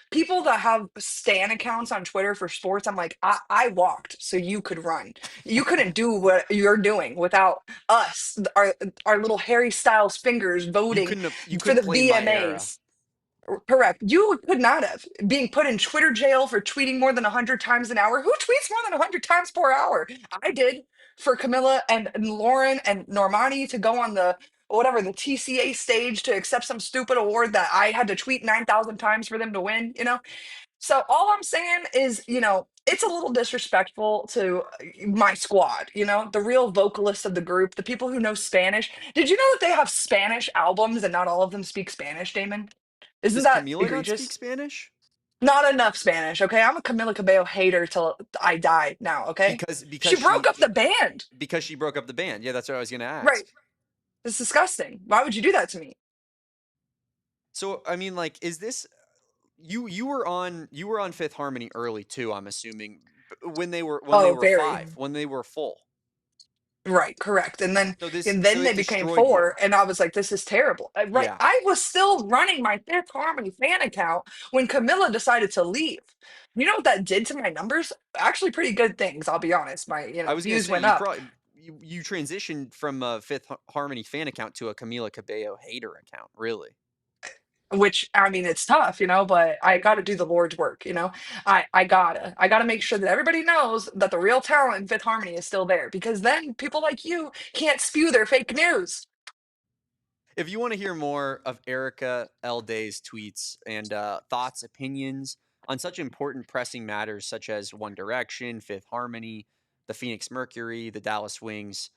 people that have stan accounts on Twitter for sports. I'm like, I walked so you could run. You couldn't do what you're doing without us, our little Harry Styles fingers voting You for couldn't the play my era. VMAs. Correct. You could not have being put in Twitter jail for tweeting more than 100 times an hour. Who tweets more than 100 times per hour? I did for Camilla and Lauren and Normani to go on the whatever the TCA stage to accept some stupid award that I had to tweet 9,000 times for them to win. So all I'm saying is, it's a little disrespectful to my squad. The real vocalists of the group, the people who know Spanish. Did you know that they have Spanish albums and not all of them speak Spanish, Damon? Isn't Does that Camila not speak egregious? Spanish? Not enough Spanish, okay? I'm a Camila Cabello hater till I die now, okay? Because She because broke she up the band. because she broke up the band. Yeah, that's what I was going to Right. ask. It's disgusting. Why would you do that to me? So I mean, like, is this you were on Fifth Harmony early too? I'm assuming when they Oh, were very. five, when they were full. Right, correct. And then So this and so then it they became destroyed four, you. and I was like, this is terrible. Right. Yeah. I was still running my Fifth Harmony fan account when Camilla decided to leave. You know what that did to my numbers? Actually pretty good things, I'll be honest. My, I was going to views say went you up. probably you transitioned from a Harmony fan account to a Camila Cabello hater account, really. Which I mean, it's tough, but I got to do the Lord's work. I gotta make sure that everybody knows that the real talent in Fifth Harmony is still there, because then people like you can't spew their fake news. If you want to hear more of Erika L. Day's tweets and thoughts, opinions on such important pressing matters such as One Direction, Fifth Harmony, the Phoenix Mercury, the Dallas Wings,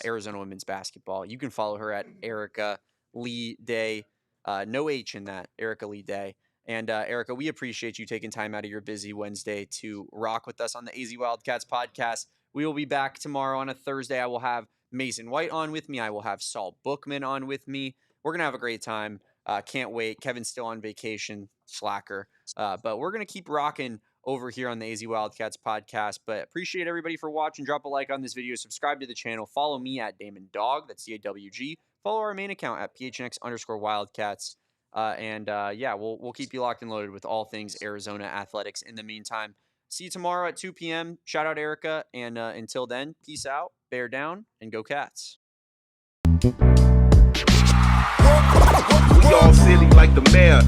Arizona women's basketball, you can follow her at Erika Lee Day. No H in that, Erika Lee Day. And Erika, we appreciate you taking time out of your busy Wednesday to rock with us on the AZ Wildcats podcast. We will be back tomorrow on a Thursday. I will have Mason White on with me. I will have Saul Bookman on with me. We're going to have a great time. Can't wait. Kevin's still on vacation, slacker. But we're going to keep rocking over here on the AZ Wildcats podcast. But appreciate everybody for watching. Drop a like on this video. Subscribe to the channel. Follow me at Damon Dog. That's DAWG. Follow our main account at PHNX_Wildcats. Yeah, we'll keep you locked and loaded with all things Arizona athletics in the meantime. See you tomorrow at 2 p.m. Shout out Erika. And until then, peace out, bear down, and go Cats. We all silly like the mayor.